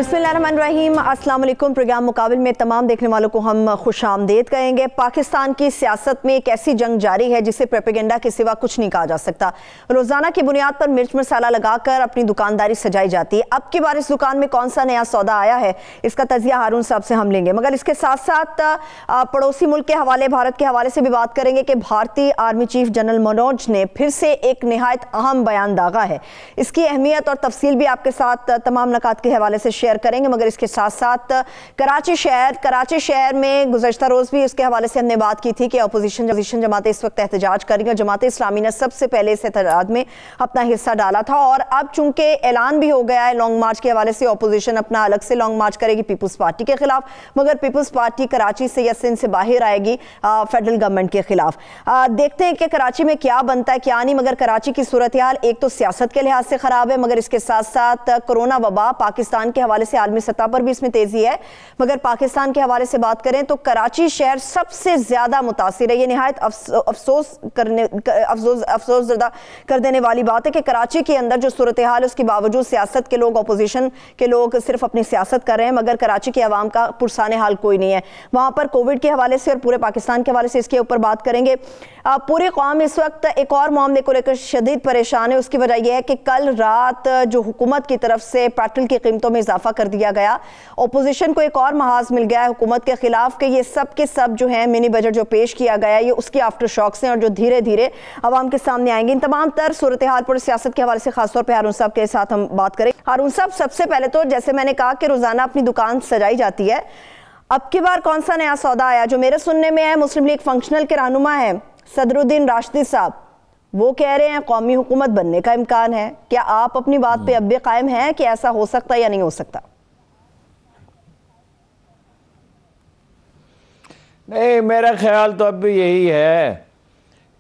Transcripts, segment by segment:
बिस्मिल्लाहिर्रहमानिर्रहीम। अस्सलाम वालेकुम। प्रोग्राम मुकाबिल में तमाम देखने वालों को हम खुशामदीद कहेंगे। पाकिस्तान की सियासत में एक ऐसी जंग जारी है जिसे प्रोपेगेंडा के सिवा कुछ नहीं कहा जा सकता। रोज़ाना की बुनियाद पर मिर्च मसाला लगाकर अपनी दुकानदारी सजाई जाती है। अब की बार इस दुकान में कौन सा नया सौदा आया है, इसका तजिया हारून साहब से हम लेंगे, मगर इसके साथ साथ पड़ोसी मुल्क के हवाले, भारत के हवाले से भी बात करेंगे कि भारतीय आर्मी चीफ जनरल मनोज ने फिर से एक निहायत अहम बयान दागा है। इसकी अहमियत और तफसील भी आपके साथ तमाम नकात के हवाले से शेयर करेंगे। मगर इसके साथ साथ कराची शहर में गुज़श्ता रोज़ भी इसके हवाले से हमने बात की थी कि अपोजिशन जमातें इस वक्त एहतजाज कर रही हैं। जमात इस्लामी ने सबसे पहले इस एहतजाज में अपना हिस्सा डाला था और अब चूंकि ऐलान भी हो गया है लॉन्ग मार्च के हवाले से, अपोजिशन अपना अलग से लॉन्ग मार्च करेगी पीपल्स पार्टी के खिलाफ, मगर पीपल्स पार्टी कराची से या सिंध से बाहर आएगी फेडरल गवर्नमेंट के खिलाफ। देखते हैं कि कराची में क्या बनता है क्या नहीं। मगर कराची की सूरत हाल एक तो सियासत के लिहाज से खराब है, मगर इसके साथ साथ कोरोना वबा पाकिस्तान के हवाले से आलमी सतह पर भी इसमें तेजी है। मगर पाकिस्तान के हवाले से बात करें तो कराची शहर सबसे ज्यादा मुतासिर है। ये निहायत अफसोस कर देने वाली बात है कि कराची के अंदर जो सूरत हाल है उसके बावजूद सियासत के लोग, अपोजिशन के लोग सिर्फ अपनी सियासत कर रहे हैं, मगर कराची के अवाम का पुरसाने हाल कोई नहीं है। वहां पर कोविड के हवाले से और पूरे पाकिस्तान के हवाले से इसके ऊपर बात करेंगे। पूरी कौम इस वक्त एक और मामले को लेकर शदीद परेशान है। उसकी वजह यह है कि कल रात जो हुकूमत की तरफ से पेट्रोल की कीमतों में इजाफा कर दिया गया, अपोजिशन को एक और महाज मिल गया है हुकूमत के खिलाफ कि ये सब के सब जो है मिनी बजट जो पेश किया गया है ये उसके आफ्टर शॉक्स हैं और जो धीरे धीरे आवाम के सामने आएंगे। इन तमाम तर सूरत हाल पर सियासत के हवाले से खासतौर पर हारून साहब के साथ हम बात करें। हारून साहब, सबसे पहले तो जैसे मैंने कहा कि रोजाना अपनी दुकान सजाई जाती है, अब की बार कौन सा नया सौदा आया? जो मेरे सुनने में है, मुस्लिम लीग फंक्शनल के रहनुमा है सदरुद्दीन राशिदी साहब, वो कह रहे हैं कौमी हुकूमत बनने का इम्कान है। क्या आप अपनी बात पे अब भी कायम हैं कि ऐसा हो सकता है या नहीं हो सकता? नहीं, मेरा ख्याल तो अब भी यही है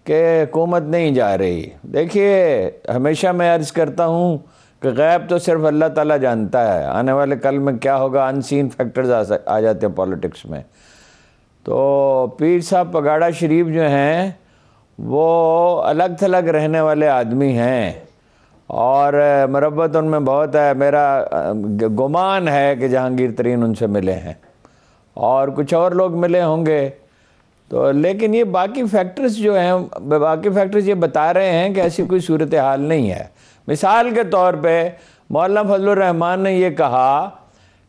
कि हुकूमत नहीं जा रही। देखिए, हमेशा मैं अर्ज़ करता हूँ कि गैब तो सिर्फ अल्लाह ताला जानता है, आने वाले कल में क्या होगा, अनसीन फैक्टर्स आ जाते हैं पॉलिटिक्स में। तो पीर साहब पगाड़ा शरीफ जो हैं वो अलग थलग रहने वाले आदमी हैं और मरब्बत उनमें बहुत है। मेरा गुमान है कि जहांगीर तरीन उनसे मिले हैं और कुछ और लोग मिले होंगे। तो लेकिन ये बाकी फैक्टर्स जो हैं, बाकी फैक्टर्स ये बता रहे हैं कि ऐसी कोई सूरत हाल नहीं है। मिसाल के तौर पे मौलाना फजलुर रहमान ने ये कहा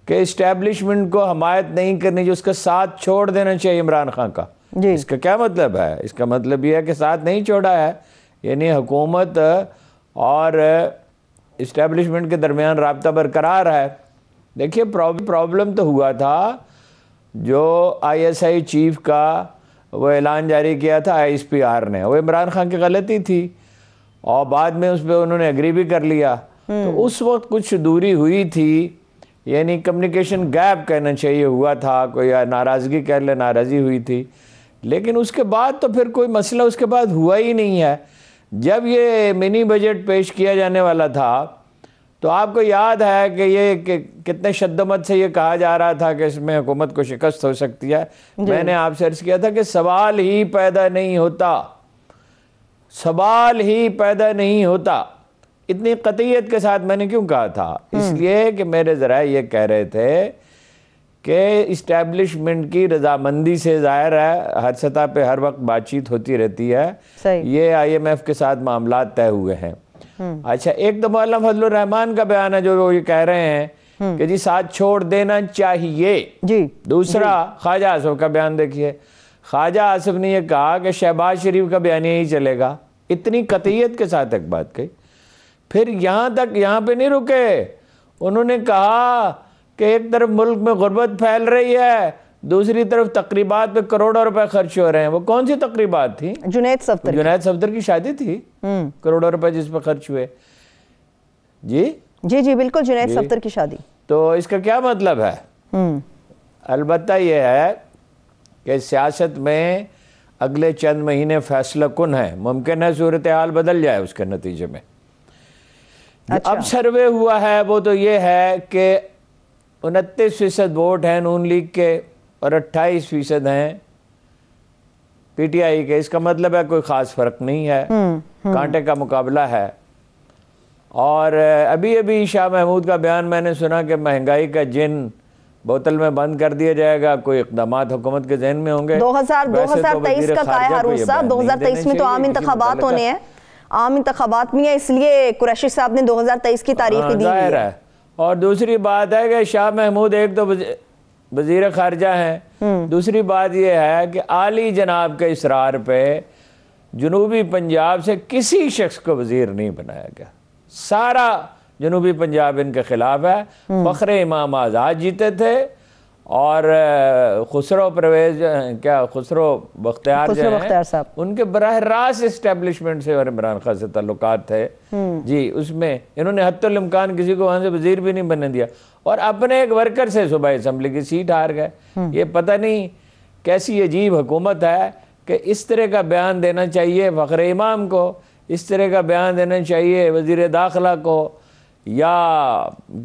कि इस्टेब्लिशमेंट को हमायत नहीं करनी, जो उसका साथ छोड़ देना चाहिए इमरान खान का। इसका क्या मतलब है? इसका मतलब ये है कि साथ नहीं छोड़ा है, यानी हुकूमत और इस्टेब्लिशमेंट के दरमियान राब्ता बरकरार है। देखिए, प्रॉब्लम तो हुआ था जो ISI चीफ का वो ऐलान जारी किया था ISPR ने, वो इमरान खान की गलती थी और बाद में उस पर उन्होंने एग्री भी कर लिया। तो उस वक्त कुछ दूरी हुई थी, यानी कम्युनिकेशन गैप कहना चाहिए हुआ था, कोई नाराज़गी कह ले, नाराज़गी हुई थी। लेकिन उसके बाद तो फिर कोई मसला उसके बाद हुआ ही नहीं है। जब ये मिनी बजट पेश किया जाने वाला था तो आपको याद है कि ये कितने शद्दमत से ये कहा जा रहा था कि इसमें हुकूमत को शिकस्त हो सकती है। मैंने आपसे अर्ज़ किया था कि सवाल ही पैदा नहीं होता, सवाल ही पैदा नहीं होता। इतनी कतईयत के साथ मैंने क्यों कहा था? इसलिए कि मेरे ज़रा ये कह रहे थे कि इस्टेब्लिशमेंट की रजामंदी से ज़ाहिर है हर सतह पे हर वक्त बातचीत होती रहती है। ये IMF के साथ मामला तय हुए हैं। अच्छा, एक तो मौलाना फजलुर रहमान का बयान है जो वो ये कह रहे हैं कि जी साथ छोड़ देना चाहिए जी। दूसरा ख्वाजा आसिफ का बयान देखिए, ख्वाजा आसिफ ने ये कहा कि शहबाज शरीफ का बयान यही चलेगा। इतनी कतईयत के साथ एक बात कही। फिर यहाँ पे नहीं रुके, उन्होंने कहा कि एक तरफ मुल्क में गुर्बत फैल रही है, दूसरी तरफ तकरीबात पे करोड़ों रुपए खर्च हो रहे हैं। वो कौन सी तकरीबात थी? जुनैद सफदर की शादी थी, करोड़ों रुपए जिस पर खर्च हुए। जी जी जी बिल्कुल, जुनैद सफदर की शादी। तो इसका क्या मतलब है? अलबत्ता यह है कि सियासत में अगले चंद महीने फैसला कुन है। मुमकिन है सूरत हाल बदल जाए उसके नतीजे में। अच्छा। अब सर्वे हुआ है वो तो ये है कि 29% वोट हैं नून लीग के और 28% हैं PTI के। इसका मतलब है कोई ख़ास फ़र्क नहीं है, कांटे का मुकाबला है। और अभी अभी शाह महमूद का बयान मैंने सुना कि महंगाई का जिन बोतल में बंद कर दिया जाएगा, कोई इक़दामात हुकूमत के जहन में होंगे। 2023 का क्या है हारून साहब? 2023 में तो आम इंतखाबात होने हैं, आम इंतखाबात में है, इसलिए कुरैशी साहब ने 2023 की तारीख दी है। और दूसरी बात है कि शाह महमूद एक तो वजीर खारजा हैं, दूसरी बात यह है कि आली जनाब के इसरार पे जनूबी पंजाब से किसी शख्स को वजीर नहीं बनाया गया। सारा जनूबी पंजाब इनके खिलाफ है। फखर इमाम आज़ाद जीते थे और खुसरो परवेज खुसरो बख्तियार जो हैं उनके बराह रास्त इस्टेब्लिशमेंट से और इमरान खान से ताल्लुकात थे जी। उसमें इन्होंने हत्तुल इम्कान किसी को वहाँ से वजीर भी नहीं बनने दिया और अपने एक वर्कर से सूबाई असम्बली की सीट हार गए। ये पता नहीं कैसी अजीब हुकूमत है कि इस तरह का बयान देना चाहिए फखर इमाम को, इस तरह का बयान देना चाहिए वज़ीर दाखिला को या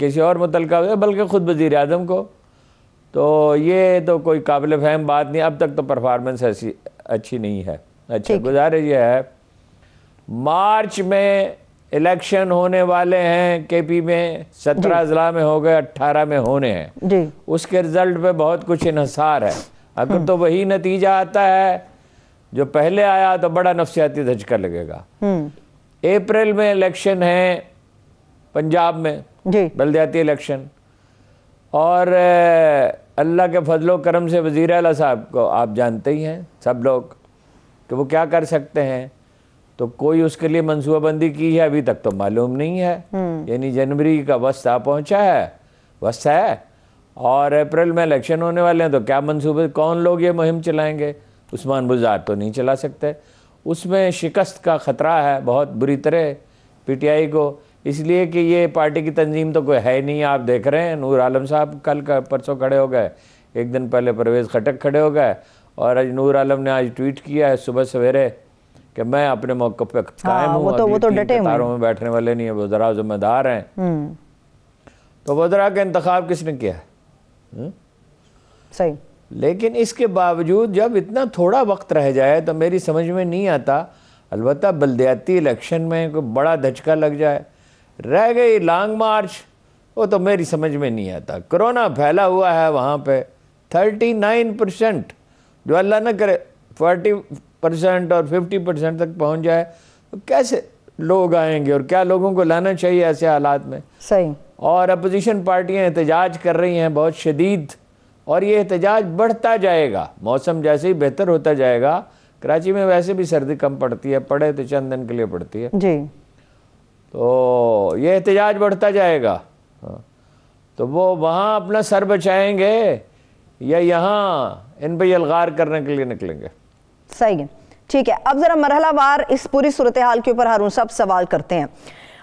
किसी और मुतलका, बल्कि ख़ुद वज़ीर आज़म को। तो ये तो कोई काबिल फ़हम बात नहीं। अब तक तो परफॉर्मेंस ऐसी अच्छी नहीं है। अच्छा, गुजारिश ये है, मार्च में इलेक्शन होने वाले हैं केपी में, 17 अजला में हो गए, 18 में होने हैं। उसके रिजल्ट पे बहुत कुछ इन्हिसार है। अगर तो वही नतीजा आता है जो पहले आया तो बड़ा नफसियाती धचका लगेगा। अप्रैल में इलेक्शन है पंजाब में, बल्दियाती इलेक्शन, और अल्लाह के फजलो करम से वज़ीर आला साहब को आप जानते ही हैं सब लोग कि वो क्या कर सकते हैं। तो कोई उसके लिए मनसूबाबंदी की है अभी तक तो मालूम नहीं है। यानी जनवरी का वस्त आ पहुँचा है, वस्त है, और अप्रैल में इलेक्शन होने वाले हैं। तो क्या मनसूबे, कौन लोग ये मुहिम चलाएंगे? उस्मान बुज़दार तो नहीं चला सकते। उसमें शिकस्त का ख़तरा है बहुत बुरी तरह पीटीआई को, इसलिए कि ये पार्टी की तंजीम तो कोई है नहीं। आप देख रहे हैं नूर आलम साहब कल का परसों खड़े हो गए, एक दिन पहले परवेज़ खटक खड़े हो गए, और आज नूर आलम ने आज ट्वीट किया है सुबह सवेरे कि मैं अपने मौक़िफ़ पे कायम हूँ। वो तो डटे कतारों में बैठने वाले नहीं है, वज़रा ज़िम्मेदार हैं। तो वज़रा का इंतखाब किसने किया है? सही। लेकिन इसके बावजूद जब इतना थोड़ा वक्त रह जाए तो मेरी समझ में नहीं आता। अलबत्ता बल्दियाती इलेक्शन में कोई बड़ा धचका लग जाए, रह गई लॉन्ग मार्च, वो तो मेरी समझ में नहीं आता। कोरोना फैला हुआ है वहाँ पे 39%, जो अल्लाह न करे 40% और 50% तक पहुँच जाए तो कैसे लोग आएंगे और क्या लोगों को लाना चाहिए ऐसे हालात में? सही। और अपोजिशन पार्टियाँ एहतजाज कर रही हैं बहुत शदीद, और ये एहतजाज बढ़ता जाएगा। मौसम जैसे ही बेहतर होता जाएगा, कराची में वैसे भी सर्दी कम पड़ती है, पड़े तो चंद दिन के लिए पड़ती है जी, तो ये एहतजाज बढ़ता जाएगा। तो वो वहाँ अपना सर बचाएंगे या यहाँ इन पर यलगार करने के लिए निकलेंगे? सही है, ठीक है। अब ज़रा मरहलावार इस पूरी सूरत हाल के ऊपर हारून साहब सवाल करते हैं।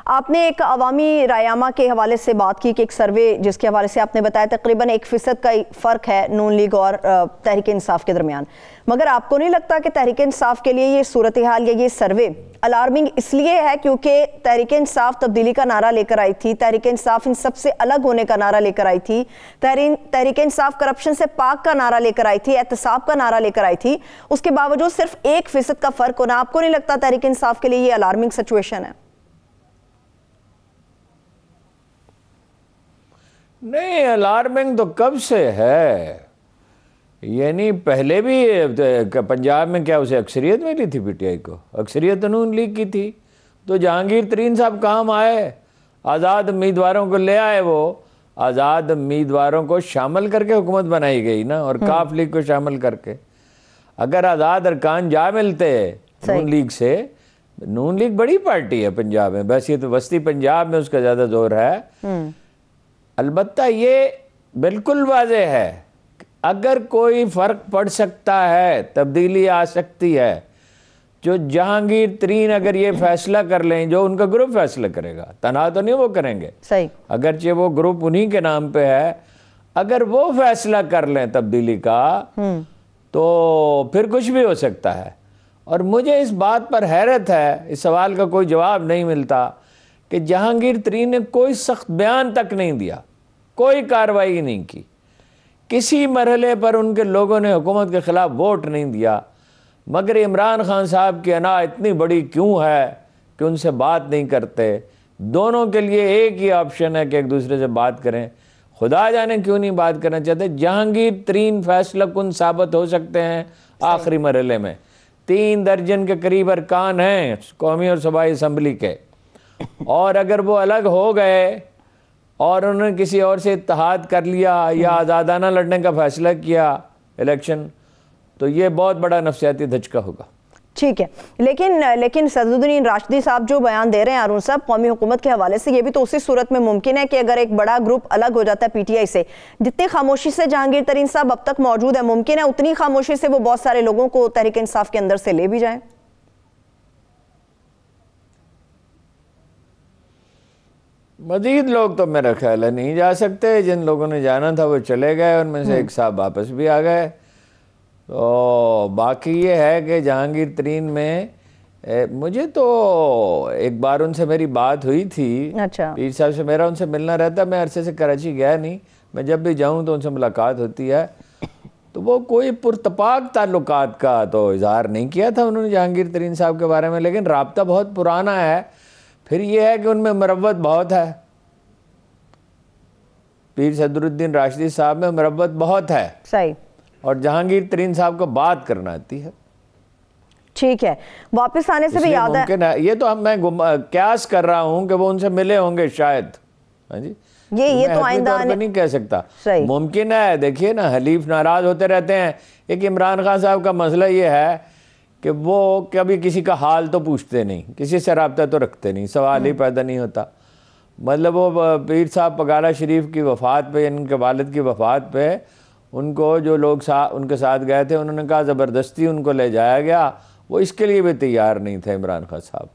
आपने एक अवामी रायामा के हवाले से बात की कि एक सर्वे जिसके हवाले से आपने बताया तकरीबन 1% का फ़र्क है नून लीग और तहरीक इंसाफ के दरमियान, मगर आपको नहीं लगता कि तहरीक इंसाफ के लिए ये सूरत हाल या ये सर्वे अलार्मिंग इसलिए है क्योंकि तहरीक इंसाफ तब्दीली का नारा लेकर आई थी, तहरीक इंसाफ इन सबसे अलग होने का नारा लेकर आई थी, तहरीक इंसाफ करप्शन से पाक का नारा लेकर आई थी, एहतसाब का नारा लेकर आई थी, उसके बावजूद सिर्फ 1% का फ़र्क होना, आपको नहीं लगता तहरीक इंसाफ के लिए ये अलार्मिंग सिचुएशन है? नहीं, अलार्मिंग तो कब से है। यानी पहले भी पंजाब में क्या उसे अक्सरियत मिली थी पीटीआई को? अक्सरियत तो नून लीग की थी। तो जहांगीर तरीन साहब काम आए, आज़ाद उम्मीदवारों को ले आए, वो आज़ाद उम्मीदवारों को शामिल करके हुकूमत बनाई गई ना, और काफ लीग को शामिल करके। अगर आज़ाद अरकान जा मिलते नून लीग से, नून लीग बड़ी पार्टी है पंजाब में, बस ये तो वस्ती पंजाब में उसका ज़्यादा जोर है। अलबत्ता ये बिल्कुल वाज़ेह है, अगर कोई फ़र्क पड़ सकता है, तब्दीली आ सकती है, जो जहांगीर तरीन अगर ये फैसला कर लें, जो उनका ग्रुप फैसला करेगा, तनहा तो नहीं वो करेंगे, सही, अगरचे वो ग्रुप उन्हीं के नाम पे है, अगर वो फैसला कर लें तब्दीली का तो फिर कुछ भी हो सकता है। और मुझे इस बात पर हैरत है, इस सवाल का कोई जवाब नहीं मिलता कि जहांगीर तरीन ने कोई सख्त बयान तक नहीं दिया, कोई कार्रवाई नहीं की, किसी मरहले पर उनके लोगों ने हुकूमत के ख़िलाफ़ वोट नहीं दिया। मगर इमरान खान साहब की अना इतनी बड़ी क्यों है कि उनसे बात नहीं करते, दोनों के लिए एक ही ऑप्शन है कि एक दूसरे से बात करें। खुदा जाने क्यों नहीं बात करना चाहते। जहांगीर तरीन फैसला कुन साबित हो सकते हैं आखिरी मरहले में। 3 दर्जन के करीब अरकान हैं कौमी और सूबाई असम्बली के, और अगर वो अलग हो गए और उन्होंने किसी और से इत्तेहाद कर लिया या आज़ादाना लड़ने का फैसला किया इलेक्शन, तो ये बहुत बड़ा नफसियाती धचका होगा। ठीक है, लेकिन सदरुद्दीन राशिदी साहब जो बयान दे रहे हैं अरुण साहब कौमी हुकूमत के हवाले से, ये भी तो उसी सूरत में मुमकिन है कि अगर एक बड़ा ग्रुप अलग हो जाता है पीटीआई से, जितनी खामोशी से जहांगीर तरीन साहब अब तक मौजूद है, मुमकिन है उतनी खामोशी से वो बहुत सारे लोगों को तहरीक इंसाफ के अंदर से ले भी जाएं। मजीद लोग तो मेरा ख्याल है नहीं जा सकते। जिन लोगों ने जाना था वो चले गए, उनमें से एक साहब वापस भी आ गए। तो बाकी ये है कि जहांगीर तरीन में मुझे तो एक बार उनसे मेरी बात हुई थी। अच्छा। पीर साहब से मेरा उनसे मिलना रहता, मैं अरसे से कराची गया नहीं, मैं जब भी जाऊं तो उनसे मुलाकात होती है। तो वो कोई पुरतपाक ताल्लुकात का तो इजहार नहीं किया था उन्होंने जहांगीर तरीन साहब के बारे में, लेकिन राब्ता बहुत पुराना है। फिर ये है कि उनमें मरब्बत बहुत है, पीर सदरुद्दीन राशिदी साहब में मरब्बत बहुत है। सही। और जहांगीर तरीन साहब को बात करना आती है। ठीक है, वापस आने से भी याद है, ये तो मैं क्यास कर रहा हूं कि वो उनसे मिले होंगे शायद। हाँ जी, ये तो आइंदा नहीं कह सकता, मुमकिन है। देखिए ना, हलीफ नाराज होते रहते हैं। एक इमरान खान साहब का मसला ये है कि वो कभी किसी का हाल तो पूछते नहीं, किसी से रब्ता तो रखते नहीं, सवाल ही पैदा नहीं होता। मतलब वो पीर साहब पगाला शरीफ की वफ़ात पे, इनके वालिद की वफ़ात पे, उनको जो लोग उनके साथ गए थे उन्होंने कहा ज़बरदस्ती उनको ले जाया गया, वो इसके लिए भी तैयार नहीं थे इमरान खान साहब।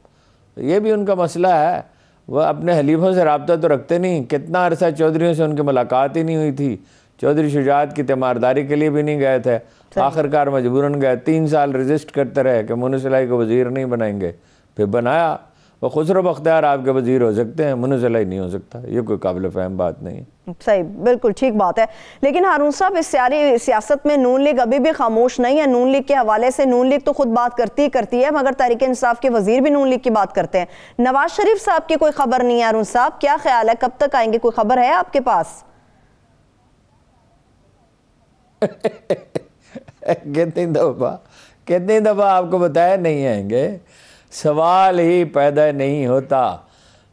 तो ये भी उनका मसला है, वह अपने हलीफों से रब्ता तो रखते नहीं। कितना अरसा चौधरीयों से उनकी मुलाकात ही नहीं हुई थी, चौधरी शुजात की तीमारदारी के लिए भी नहीं गए थे, आखिरकार मजबूरन गए। 3 साल रजिस्ट करते रहे कि मुनसिलाई को वज़ीर नहीं बनाएंगे, फिर बनाया। वो खुसरो बख्तियार आपके वज़ीर हो सकते हैं, मुनसिलाई नहीं हो सकता, ये कोई काबिल फ़हम बात नहीं है। सही, बिल्कुल ठीक बात है। लेकिन हारून साहब, इस सारी सियासत में नून लीग अभी भी खामोश नहीं है। नून लीग के हवाले से नून लीग तो खुद बात करती है, मगर तहरीक इंसाफ के वजीर भी नून लीग की बात करते हैं। नवाज शरीफ साहब की कोई खबर नहीं है। हारून साहब, क्या ख्याल है, कब तक आएंगे, कोई खबर है आपके पास? कितनी दफ़ा आपको बताया नहीं आएंगे, सवाल ही पैदा नहीं होता।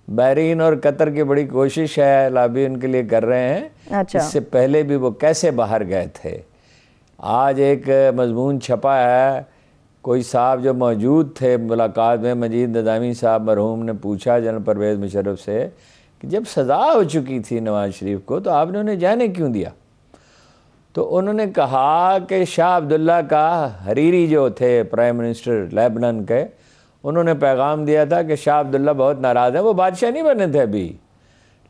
बहरीन और कतर की बड़ी कोशिश है, लाबी उनके लिए कर रहे हैं। अच्छा। इससे पहले भी वो कैसे बाहर गए थे। आज एक मजमून छपा है, कोई साहब जो मौजूद थे मुलाकात में, मजीद नज़ामी साहब मरहूम ने पूछा जनरल परवेज़ मुशर्रफ से कि जब सज़ा हो चुकी थी नवाज शरीफ को तो आपने उन्हें जाने क्यों दिया। तो उन्होंने कहा कि शाह अब्दुल्ला का हरीरी जो थे प्राइम मिनिस्टर लेबनान के, उन्होंने पैगाम दिया था कि शाह अब्दुल्ला बहुत नाराज़ है। वो बादशाह नहीं बने थे अभी,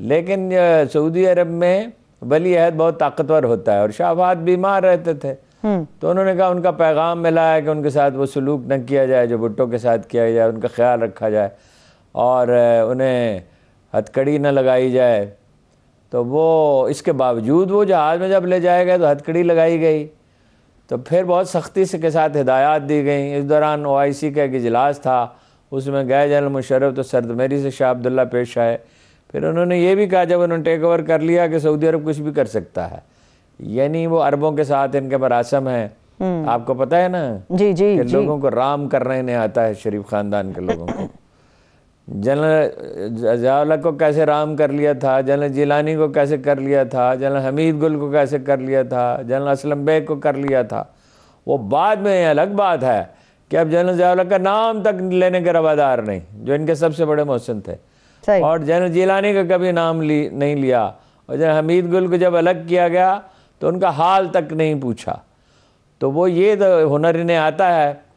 लेकिन सऊदी अरब में वली अहद बहुत ताकतवर होता है और शाह फहद बीमार रहते थे। तो उन्होंने कहा उनका पैगाम मिला है कि उनके साथ वो सलूक न किया जाए जो भुट्टो के साथ किया जाए, उनका ख्याल रखा जाए और उन्हें हथकड़ी न लगाई जाए। तो वो इसके बावजूद वो जहाज़ में जब ले जाए गए तो हथकड़ी लगाई गई, तो फिर बहुत सख्ती से के साथ हिदायत दी गई। इस दौरान OIC का एक इजलास था, उसमें गए जनरल मुशर्रफ तो सरदमेरी से शाह अब्दुल्ला पेश आए। फिर उन्होंने ये भी कहा जब उन्होंने टेक ओवर कर लिया कि सऊदी अरब कुछ भी कर सकता है, यानी वो अरबों के साथ इनके मरासम है। आपको पता है ना जी जी कि लोगों को राम करने नहीं आता है, शरीफ ख़ानदान के लोगों को। जनरल ज़िया को कैसे राम कर लिया था, जनरल जिलानी को कैसे कर लिया था, जनरल हमीद गुल को कैसे कर लिया था, जनरल असलम बेग को कर लिया था। वो बाद में अलग बात है कि अब जनरल ज़िया का नाम तक लेने के रवादार नहीं, जो इनके सबसे बड़े मोहसिन थे। और जनरल जिलानी का कभी नाम नहीं लिया। और जनरल हमीद गुल को जब अलग किया गया तो उनका हाल तक नहीं पूछा। तो वो ये तो हुनर इन्हें आता है,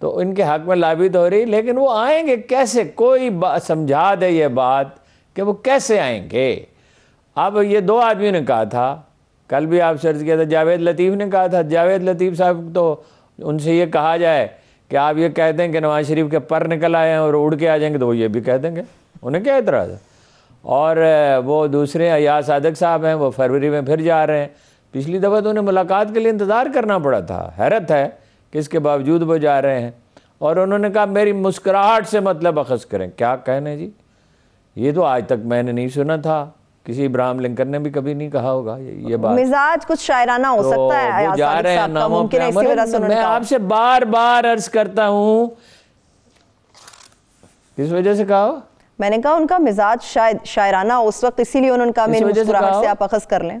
तो इनके हक में लाबित हो रही। लेकिन वो आएंगे कैसे, कोई समझा दे ये बात कि वो कैसे आएंगे। अब ये 2 आदमियों ने कहा था, कल भी आप सर्च किया था, जावेद लतीफ़ ने कहा था। जावेद लतीफ़ साहब तो उनसे ये कहा जाए कि आप ये कह दें कि नवाज शरीफ के पर निकल आए हैं और उड़ के आ जाएंगे, तो वो ये भी कह देंगे, उन्हें क्या एतराज़ है। और वो दूसरे अयाज सादक साहब हैं, वो फरवरी में फिर जा रहे हैं। पिछली दफ़ा तो उन्हें मुलाकात के लिए इंतज़ार करना पड़ा था। हैरत है कि इसके बावजूद वो जा रहे हैं। और उन्होंने कहा मेरी मुस्कुराहट से मतलब अखज़ करें। क्या कहने जी, ये तो आज तक मैंने नहीं सुना था, किसी इब्राहिम लिंकन ने भी कभी नहीं कहा होगा ये बात। मिजाज कुछ शायराना हो सकता है, वो जा रहे हैं नामों पे। मैं आपसे बार बार अर्ज करता हूँ, किस वजह से कहा? मैंने कहा उनका मिजाज शायद शायराना उस वक्त, इसीलिए उन्होंने कहा मेरी मुस्कुराहट से आप अखज़ कर लें।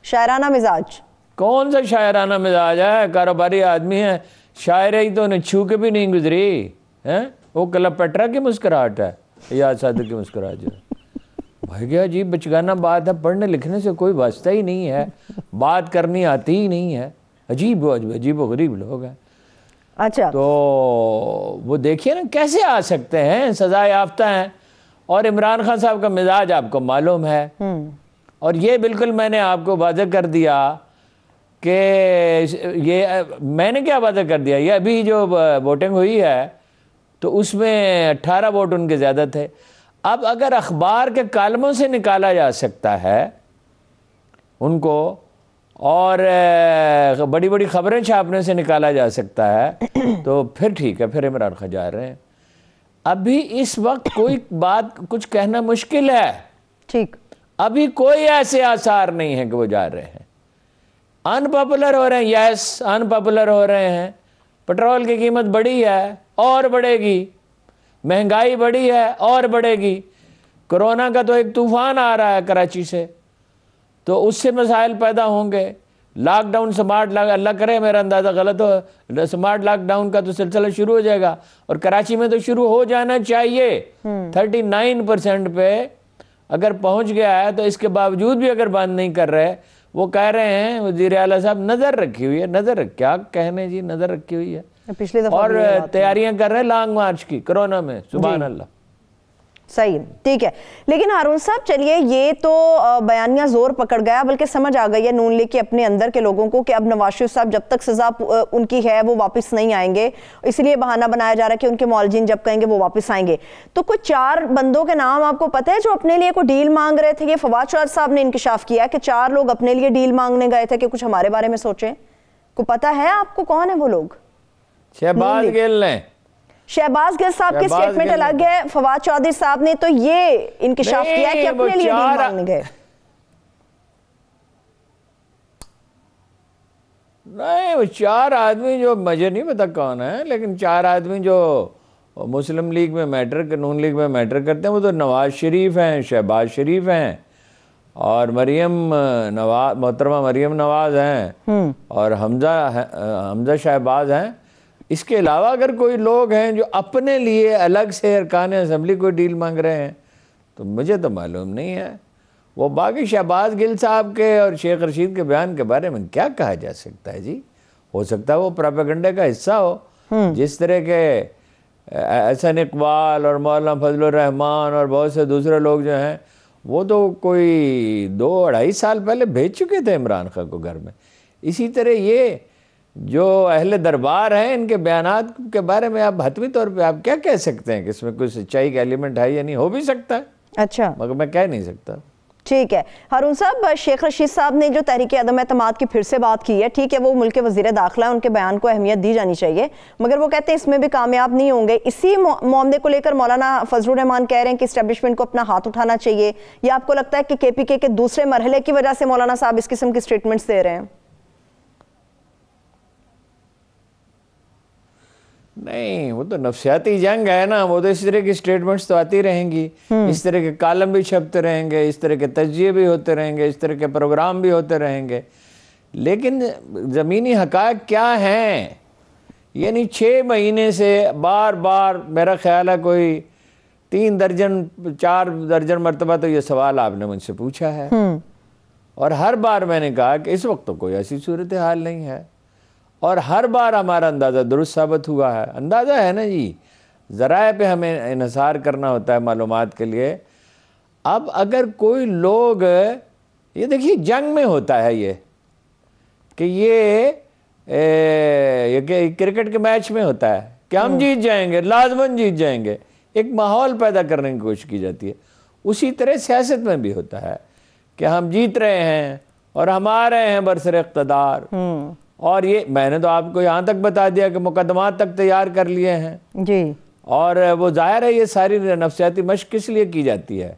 शायराना मिजाज कौन सा शायराना मिजाज है? कारोबारी आदमी है, शायरी तो उन्हें छू के भी नहीं गुजरी है। वो क्लेयोपेट्रा की मुस्कुराहट है या सादिक की मुस्कुराहट जो भाई क्या अजीब बचगाना बात है। पढ़ने लिखने से कोई वास्ता ही नहीं है, बात करनी आती ही नहीं है। अजीब अजीब गरीब लोग हैं। अच्छा, तो वो देखिए ना कैसे आ सकते हैं, सजा याफ्ता हैं। और इमरान खान साहब का मिजाज आपको मालूम है। और ये बिल्कुल मैंने आपको वाज़ह कर दिया कि ये मैंने क्या वादा कर दिया, ये अभी जो वोटिंग हुई है तो उसमें 18 वोट उनके ज़्यादा थे। अब अगर अखबार के कालमों से निकाला जा सकता है उनको और बड़ी बड़ी खबरें छापने से निकाला जा सकता है तो फिर ठीक है, फिर इमरान खान जा रहे हैं। अभी इस वक्त कोई बात कुछ कहना मुश्किल है। ठीक, अभी कोई ऐसे आसार नहीं है कि वो जा रहे हैं। अनपॉपुलर हो रहे हैं, यस अनपॉपुलर हो रहे हैं। पेट्रोल की कीमत बढ़ी है और बढ़ेगी, महंगाई बढ़ी है और बढ़ेगी। कोरोना का तो एक तूफान आ रहा है कराची से, तो उससे मसाइल पैदा होंगे। लॉकडाउन स्मार्ट अल्लाह करे मेरा अंदाज़ा गलत हो, स्मार्ट लॉकडाउन का तो सिलसिला शुरू हो जाएगा और कराची में तो शुरू हो जाना चाहिए। 39% पे अगर पहुंच गया है तो इसके बावजूद भी अगर बंद नहीं कर रहे, वो कह रहे हैं वज़ीर आला साहब नज़र रखी हुई है। नज़र क्या कहने जी, नज़र रखी हुई है। पिछली दफा और तैयारियां कर रहे हैं लॉन्ग मार्च की कोरोना में। सुभान अल्लाह, सही, ठीक है। लेकिन हारून साहब चलिए, ये तो बयानिया जोर पकड़ गया, बल्कि समझ आ गई है नून लीग के अपने अंदर के लोगों को कि अब नवाज शरीफ साहब जब तक सजा उनकी है वो वापस नहीं आएंगे। इसलिए बहाना बनाया जा रहा है कि उनके मौलजीन जब कहेंगे वो वापस आएंगे। तो कुछ 4 बंदों के नाम आपको पता है जो अपने लिए कोई डील मांग रहे थे? ये फवाद चौधरी साहब ने इंकशाफ किया कि 4 लोग अपने लिए डील मांगने गए थे कि कुछ हमारे बारे में सोचें। को पता है आपको कौन है वो लोग? शहबाज गिल ने, शहबाज गिल साहब की स्टेटमेंट अलग है, फवाद चौधरी साहब ने तो ये इंकशाफ किया कि अपने लिए डील मांगने गए। नहीं, वो 4 आदमी जो मुझे नहीं पता कौन है, लेकिन 4 आदमी जो मुस्लिम लीग में मैटर, नून लीग में मैटर करते हैं वो तो नवाज शरीफ हैं, शहबाज शरीफ हैं और मोहतरमा मरियम नवाज हैं और हमजा शहबाज हैं। इसके अलावा अगर कोई लोग हैं जो अपने लिए अलग से अरकान असम्बली कोई डील मांग रहे हैं तो मुझे तो मालूम नहीं है। वो बाकी शहबाज गिल साहब के और शेख रशीद के बयान के बारे में क्या कहा जा सकता है जी? हो सकता है वो प्रोपेगेंडा का हिस्सा हो। जिस तरह के एहसन इकबाल और मौलाना फजलुर रहमान और बहुत से दूसरे लोग जो हैं वो तो कोई 2-2.5 साल पहले भेज चुके थे इमरान खान को घर में। इसी तरह ये जो अहले दरबार हैं, इनके बयानात के बारे में आप हतमी तौर पे आप क्या कह सकते हैं कि इसमें कोई सच्चाई का एलिमेंट है या नहीं? हो भी सकता है, अच्छा, मगर मैं कह नहीं सकता। ठीक है हारून साहब, शेख रशीद साहब ने जो तहरीक अदम एतमाद की फिर से बात की है, ठीक है वो मुल्क के वज़ीर दाखिला है, उनके बयान को अहमियत दी जानी चाहिए, मगर वो कहते हैं इसमें भी कामयाब नहीं होंगे। इसी मामले को लेकर मौलाना फजलुर रहमान कह रहे हैं कि इस्टेब्लिशमेंट को अपना हाथ उठाना चाहिए। या आपको लगता है कि KPK के दूसरे मरहले की वजह से मौलाना साहब इस किस्म की स्टेटमेंट्स दे रहे हैं? नहीं, वो तो नफसियाती जंग है ना, वो तो इस तरह की स्टेटमेंट्स तो आती रहेंगी, इस तरह के कॉलम भी छपते रहेंगे, इस तरह के तज्जिए भी होते रहेंगे, इस तरह के प्रोग्राम भी होते रहेंगे। लेकिन ज़मीनी हक़ाइक़ क्या हैं? यानी 6 महीने से बार बार मेरा ख्याल है कोई 3 दर्जन 4 दर्जन मरतबा तो ये सवाल आपने मुझसे पूछा है और हर बार मैंने कहा कि इस वक्त तो कोई ऐसी सूरत हाल नहीं है और हर बार हमारा अंदाज़ा दुरुस्त साबित हुआ है। अंदाज़ा है ना जी, ज़राए पे हमें इन्हिसार करना होता है मालूमात के लिए। अब अगर कोई लोग, ये देखिए जंग में होता है ये कि ये क्रिकेट के मैच में होता है कि हम जीत जाएंगे, लाजमन जीत जाएंगे, एक माहौल पैदा करने की कोशिश की जाती है। उसी तरह सियासत में भी होता है कि हम जीत रहे हैं और हम आ रहे हैं बरसर इक़्तिदार। और ये मैंने तो आपको यहाँ तक बता दिया कि मुकदमात तक तैयार कर लिए हैं जी, और वो ज़ाहिर है ये सारी नफ्सियाती मशक किस लिए की जाती है?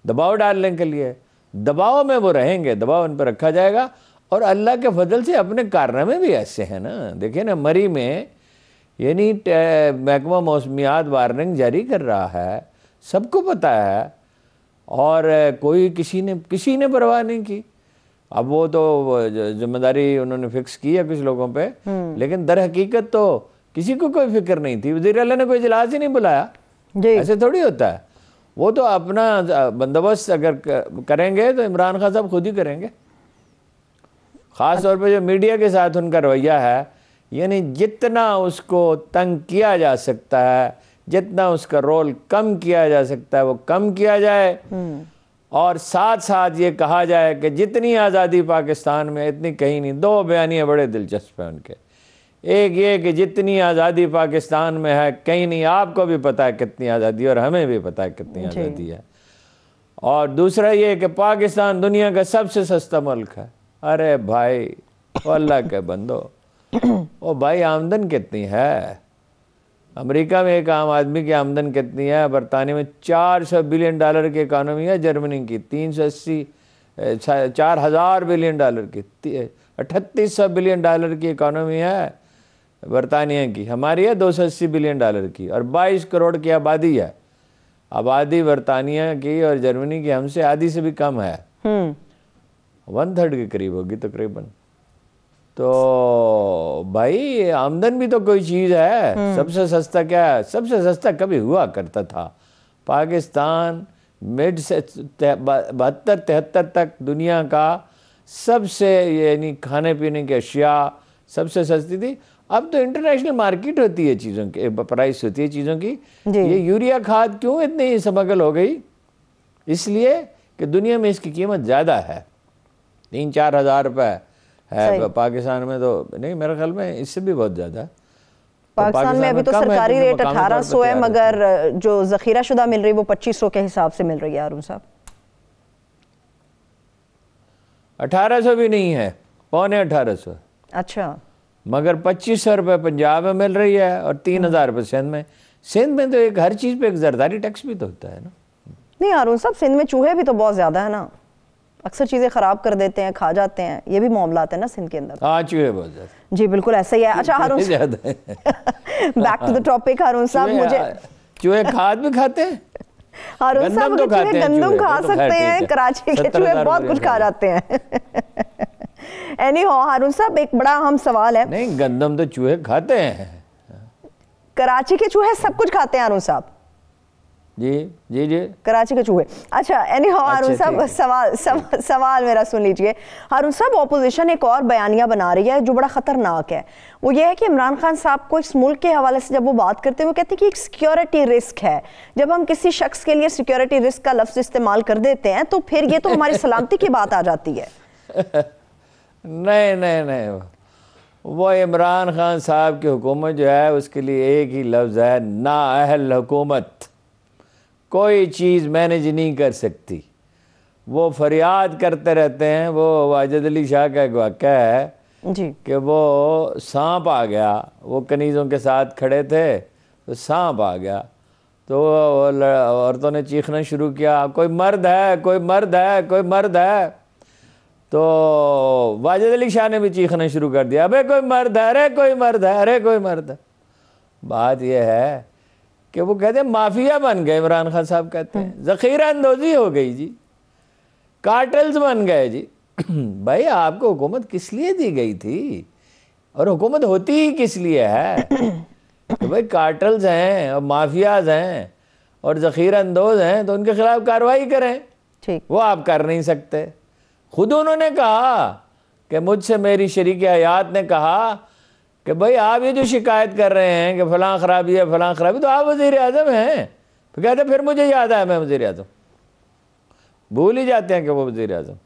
दबाव डालने के लिए। दबाव में वो रहेंगे, दबाव उन पर रखा जाएगा। और अल्लाह के फजल से अपने कारनामे भी ऐसे हैं ना। देखिए ना, मरी में यानी महकमा मौसमियात वार्निंग जारी कर रहा है, सबको पता है, और कोई किसी ने परवाह नहीं की। अब वो तो जिम्मेदारी उन्होंने फिक्स की है कुछ लोगों पे, लेकिन दर हकीकत तो किसी को कोई फिक्र नहीं थी। वज़ीर आला ने कोई इजलास ही नहीं बुलाया, ऐसे थोड़ी होता है। वो तो अपना बंदोबस्त अगर करेंगे तो इमरान खान साहब खुद ही करेंगे। ख़ास तौर पे जो मीडिया के साथ उनका रवैया है, यानी जितना उसको तंग किया जा सकता है, जितना उसका रोल कम किया जा सकता है वो कम किया जाए, और साथ साथ ये कहा जाए कि जितनी आज़ादी पाकिस्तान में इतनी कहीं नहीं। दो बयानियाँ बड़े दिलचस्प हैं उनके। एक ये कि जितनी आज़ादी पाकिस्तान में है कहीं नहीं, आपको भी पता है कितनी आज़ादी, और हमें भी पता है कितनी आज़ादी है। और दूसरा ये कि पाकिस्तान दुनिया का सबसे सस्ता मुल्क है। अरे भाई, वो अल्लाह के बंदो, ओ भाई आमदन कितनी है? अमेरिका में एक आम आदमी की आमदन कितनी है? बरतानिया में $400 बिलियन की इकानमी है, जर्मनी की 4,000 बिलियन की, 3800 बिलियन की इकानमी है बरतानिया की। हमारी है 280 बिलियन की, और 22 करोड़ की आबादी है। आबादी बरतानिया की और जर्मनी की हमसे आधी से भी कम है, 1/3 के करीब होगी तकरीबन। तो भाई आमदन भी तो कोई चीज़ है। सबसे सस्ता क्या है? सबसे सस्ता कभी हुआ करता था पाकिस्तान मिड से 72-73 तक दुनिया का सबसे यानी खाने पीने की अशिया सबसे सस्ती थी। अब तो इंटरनेशनल मार्केट होती है चीज़ों की, प्राइस होती है चीज़ों की। ये यूरिया खाद क्यों इतनी स्मगल हो गई? इसलिए कि दुनिया में इसकी कीमत ज़्यादा है, 3-4 हज़ार रुपये है। पाकिस्तान में तो नहीं, मेरे ख्याल में इससे भी बहुत ज़्यादा है। पाकिस्तान में अभी तो सरकारी रेट 1800 है, मगर जो ज़ख़ीरा शुदा मिल रही है वो 2500 के हिसाब से मिल रही है। अरुण साहब 1800 भी नहीं है, 1850। अच्छा, मगर 2500 रुपये पंजाब में मिल रही है और 3000 रुपये सिंध में। सिंध में तो एक हर चीज़ पे एक जरदारी टैक्स भी तो होता है ना। नहीं अरुण साहब, सिंध में चूहे भी तो बहुत ज़्यादा है ना, अक्सर चीज़ें ख़राब कर देते हैं, खा जाते हैं, ये भी मामलात है ना सिंध के अंदर। हाँ, चूहे बहुत ज़्यादा। जी बिल्कुल ऐसा ही है। अच्छा हारून बैक टू द टॉपिक। हारून साहब मुझे चूहे खाद भी खाते हैं। हारून साहब मुझे चूहे गंदम खा सकते हैं, कराची के चूहे बहुत कुछ खा जाते हैं। एनीहाउ हारून साहब एक बड़ा अहम सवाल है। नहीं, गंदम तो चूहे खाते हैं, कराची के चूहे सब कुछ खाते हैं हारून साहब। जी जी जी, कराची के चूहे। अच्छा एनीहाउ हारून साहब सवाल मेरा सुन लीजिए। हारून साहब ऑपोजिशन एक और बयानिया बना रही है जो बड़ा खतरनाक है। वो ये है कि इमरान खान साहब को इस मुल्क के हवाले से जब वो बात करते हैं वो कहते हैं कि एक सिक्योरिटी रिस्क है। जब हम किसी शख्स के लिए सिक्योरिटी रिस्क का लफ्ज इस्तेमाल कर देते हैं तो फिर ये तो हमारी सलामती की बात आ जाती है। नहीं नहीं नहीं, वो इमरान खान साहब की हुकूमत जो है उसके लिए एक ही लफ्ज़ है, नाअहल हुकूमत। कोई चीज़ मैनेज नहीं कर सकती। वो फरियाद करते रहते हैं। वो वाजिद अली शाह का एक वाक़या है जी कि वो सांप आ गया, वो कनीज़ों के साथ खड़े थे तो सांप आ गया, तो औरतों ने चीखना शुरू किया, कोई मर्द है, कोई मर्द है, कोई मर्द है। तो वाजिद अली शाह ने भी चीखना शुरू कर दिया, अबे कोई मर्द है, अरे कोई मर्द है, अरे कोई मर्द है। बात यह है कि वो कहते हैं माफिया बन गए। इमरान खान साहब कहते हैं ज़ख़ीरा अंदोज़ी हो गई जी, कार्टेल्स बन गए जी। भाई आपको हुकूमत किस लिए दी गई थी और हुकूमत होती ही किस लिए है? तो भाई कार्टेल्स हैं और माफियाज हैं और ज़ख़ीरा अंदोज़ हैं तो उनके खिलाफ कार्रवाई करें। ठीक, वो आप कर नहीं सकते। खुद उन्होंने कहा कि मुझसे मेरी शरीक हयात ने कहा कि भाई आप ये जो शिकायत कर रहे हैं कि फ़लाँ ख़राबी है, फ़लाँ ख़राबी, तो आप वज़ीर आज़म हैं। तो कहते फिर मुझे याद आया मैं वज़ीर आज़म, भूल ही जाते हैं कि वो वज़ीर आज़म।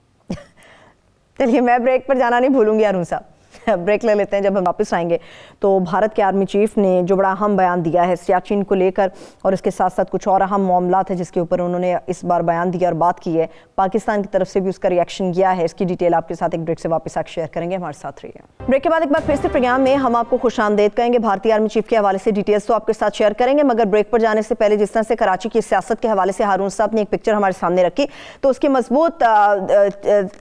चलिए मैं ब्रेक पर जाना नहीं भूलूंगी अरुण साहब। ब्रेक ले लेते हैं। जब हम वापस आएंगे तो भारत के आर्मी चीफ ने जो बड़ा अहम बयान दिया है सियाचिन को लेकर, और इसके साथ साथ कुछ और अहम मामला है जिसके ऊपर उन्होंने इस बार बयान दिया और बात की है। पाकिस्तान की तरफ से भी उसका रिएक्शन किया है। इसकी डिटेल आपके साथ एक ब्रेक से वापस आकर शेयर करेंगे। हमारे साथ रहिए। ब्रेक के बाद एक बार फिर से प्रोग्राम में हम आपको खुशामदीद कहेंगे। भारतीय आर्मी चीफ के हवाले से डिटेल्स तो आपके साथ शेयर करेंगे, मगर ब्रेक पर जाने से पहले जिस तरह से कराची की सियासत के हवाले से हारून साहब ने एक पिक्चर हमारे सामने रखी, तो उसकी मजबूत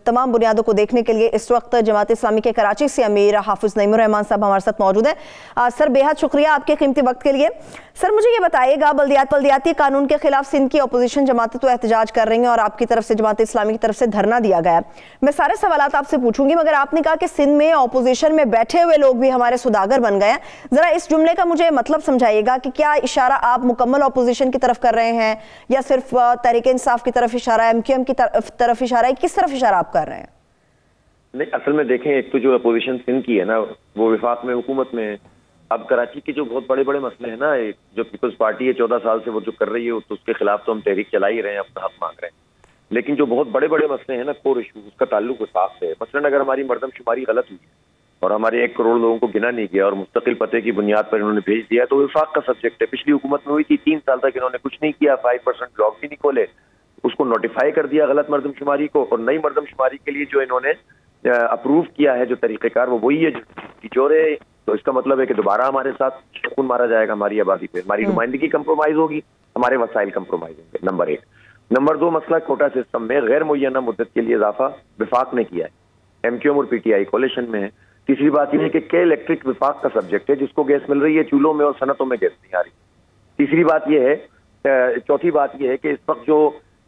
तमाम बुनियादों को देखने के लिए इस वक्त जमात इस्लामी के कराची से अमीर हाफिज नईमुर रहमान साहब हमारे साथ मौजूद हैं। सर, बेहद शुक्रिया आपके कीमती वक्त के लिए। सर, मुझे ये बताइएगा, बल्दियाती कानून के खिलाफ सिंध की अपोजिशन जमातें तो एहतजाज कर रही हैं और आपकी तरफ से जमात इस्लामी की तरफ से धरना दिया गया। मैं सारे सवालात आपसे पूछूंगी, मगर आपने कहा कि सिंध में अपोजिशन में बैठे हुए लोग भी हमारे सुदागर बन गए हैं। जरा इस जुमले का मुझे मतलब समझाइएगा कि क्या इशारा आप मुकम्मल अपोजिशन की तरफ कर रहे हैं या सिर्फ तहरीक इंसाफ की तरफ इशारा है, MQM की तरफ इशारा है, किस तरफ इशारा आप कर रहे हैं? नहीं, असल में देखें, एक तो जो अपोजिशन सिंध की है ना, वो विफाक में हुकूमत में है। अब कराची के जो बहुत बड़े बड़े मसले हैं ना, जो पीपल्स पार्टी है 14 साल से वो जो कर रही है, तो उसके खिलाफ तो हम तहरीक चला ही रहे हैं, अपना हक मांग रहे हैं। लेकिन जो बहुत बड़े बड़े मसले हैं ना, कोर इशू, उसका ताल्लुक विफाक से है। मसलन अगर हमारी मरदमशुमारी गलत हुई है और हमारे 1 करोड़ लोगों को गिना नहीं गया और मुस्तकिल पते की बुनियाद पर इन्होंने भेज दिया, तो विफाक का सब्जेक्ट है। पिछली हुकूमत में हुई थी, 3 साल तक इन्होंने कुछ नहीं किया, 5% ब्लॉक भी नहीं खोले, उसको नोटिफाई कर दिया गलत मरदमशुमारी को, और नई मरदमशुमारी के लिए जो इन्होंने अप्रूव किया है जो तरीक़ेकार, वो वही है जो जोड़े। तो इसका मतलब है कि दोबारा हमारे साथ खून मारा जाएगा हमारी आबादी पे, हमारी नुमाइंदगी कंप्रोमाइज होगी, हमारे वसाइल कंप्रोमाइज होंगे। नंबर 1। नंबर 2 मसला कोटा सिस्टम में गैर मुय्यना मुद्दत के लिए इजाफा विफाक ने किया है, MQM और PTI कोलिशन में है। तीसरी बात यह है कि के इलेक्ट्रिक विफाक का सब्जेक्ट है, जिसको गैस मिल रही है चूल्हों में और सनतों में गैस नहीं आ रही। तीसरी बात यह है, चौथी बात यह है कि इस वक्त जो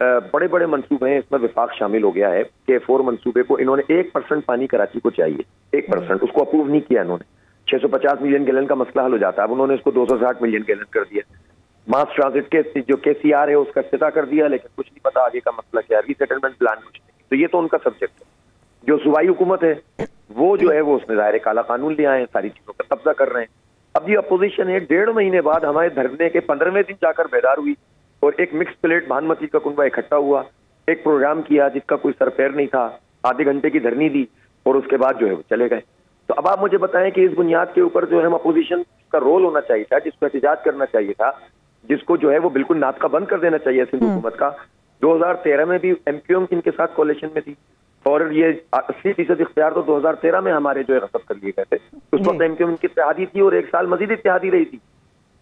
बड़े बड़े मंसूबे हैं, इसमें विफाक शामिल हो गया है कि 4 मंसूबे को इन्होंने 1% पानी कराची को चाहिए, 1%, उसको अप्रूव नहीं किया इन्होंने। 650 मिलियन गैलन का मसला हल हो जाता है, अब उन्होंने इसको 260 मिलियन गैलन कर दिया। मास ट्रांजिट के जो KCR है उसका इफ्तिताह कर दिया, लेकिन कुछ नहीं पता आगे का मसला क्या है, रीसेटलमेंट प्लान कुछ नहीं। तो ये तो उनका सब्जेक्ट है। जो सूबाई हुकूमत है वो जो है वो उसमें ज़ाहिर काला कानून ले आए हैं, सारी चीजों पर कब्जा कर रहे हैं। अब ये अपोजिशन है 1.5 महीने बाद हमारे धरने के 15वें दिन जाकर बेदार हुई और एक मिक्स प्लेट भानमती का कुनबा इकट्ठा हुआ, एक प्रोग्राम किया जिसका कोई सरपैर नहीं था, आधे घंटे की धरनी दी और उसके बाद जो है वो चले गए। तो अब आप मुझे बताएं कि इस बुनियाद के ऊपर जो है हम अपोजिशन का रोल होना चाहिए था, जिसको एहतजाज करना चाहिए था, जिसको जो है वो बिल्कुल नाटका बंद कर देना चाहिए सिंध हुकूमत का। 2013 में भी MQM इनके साथ कोalition में थी और ये 80% इख्तियार तो 2013 में हमारे जो है गसब कर लिए गए थे। उस वक्त MQM इनकी इत्तेहादी थी और 1 साल मजीद इत्तेहादी रही थी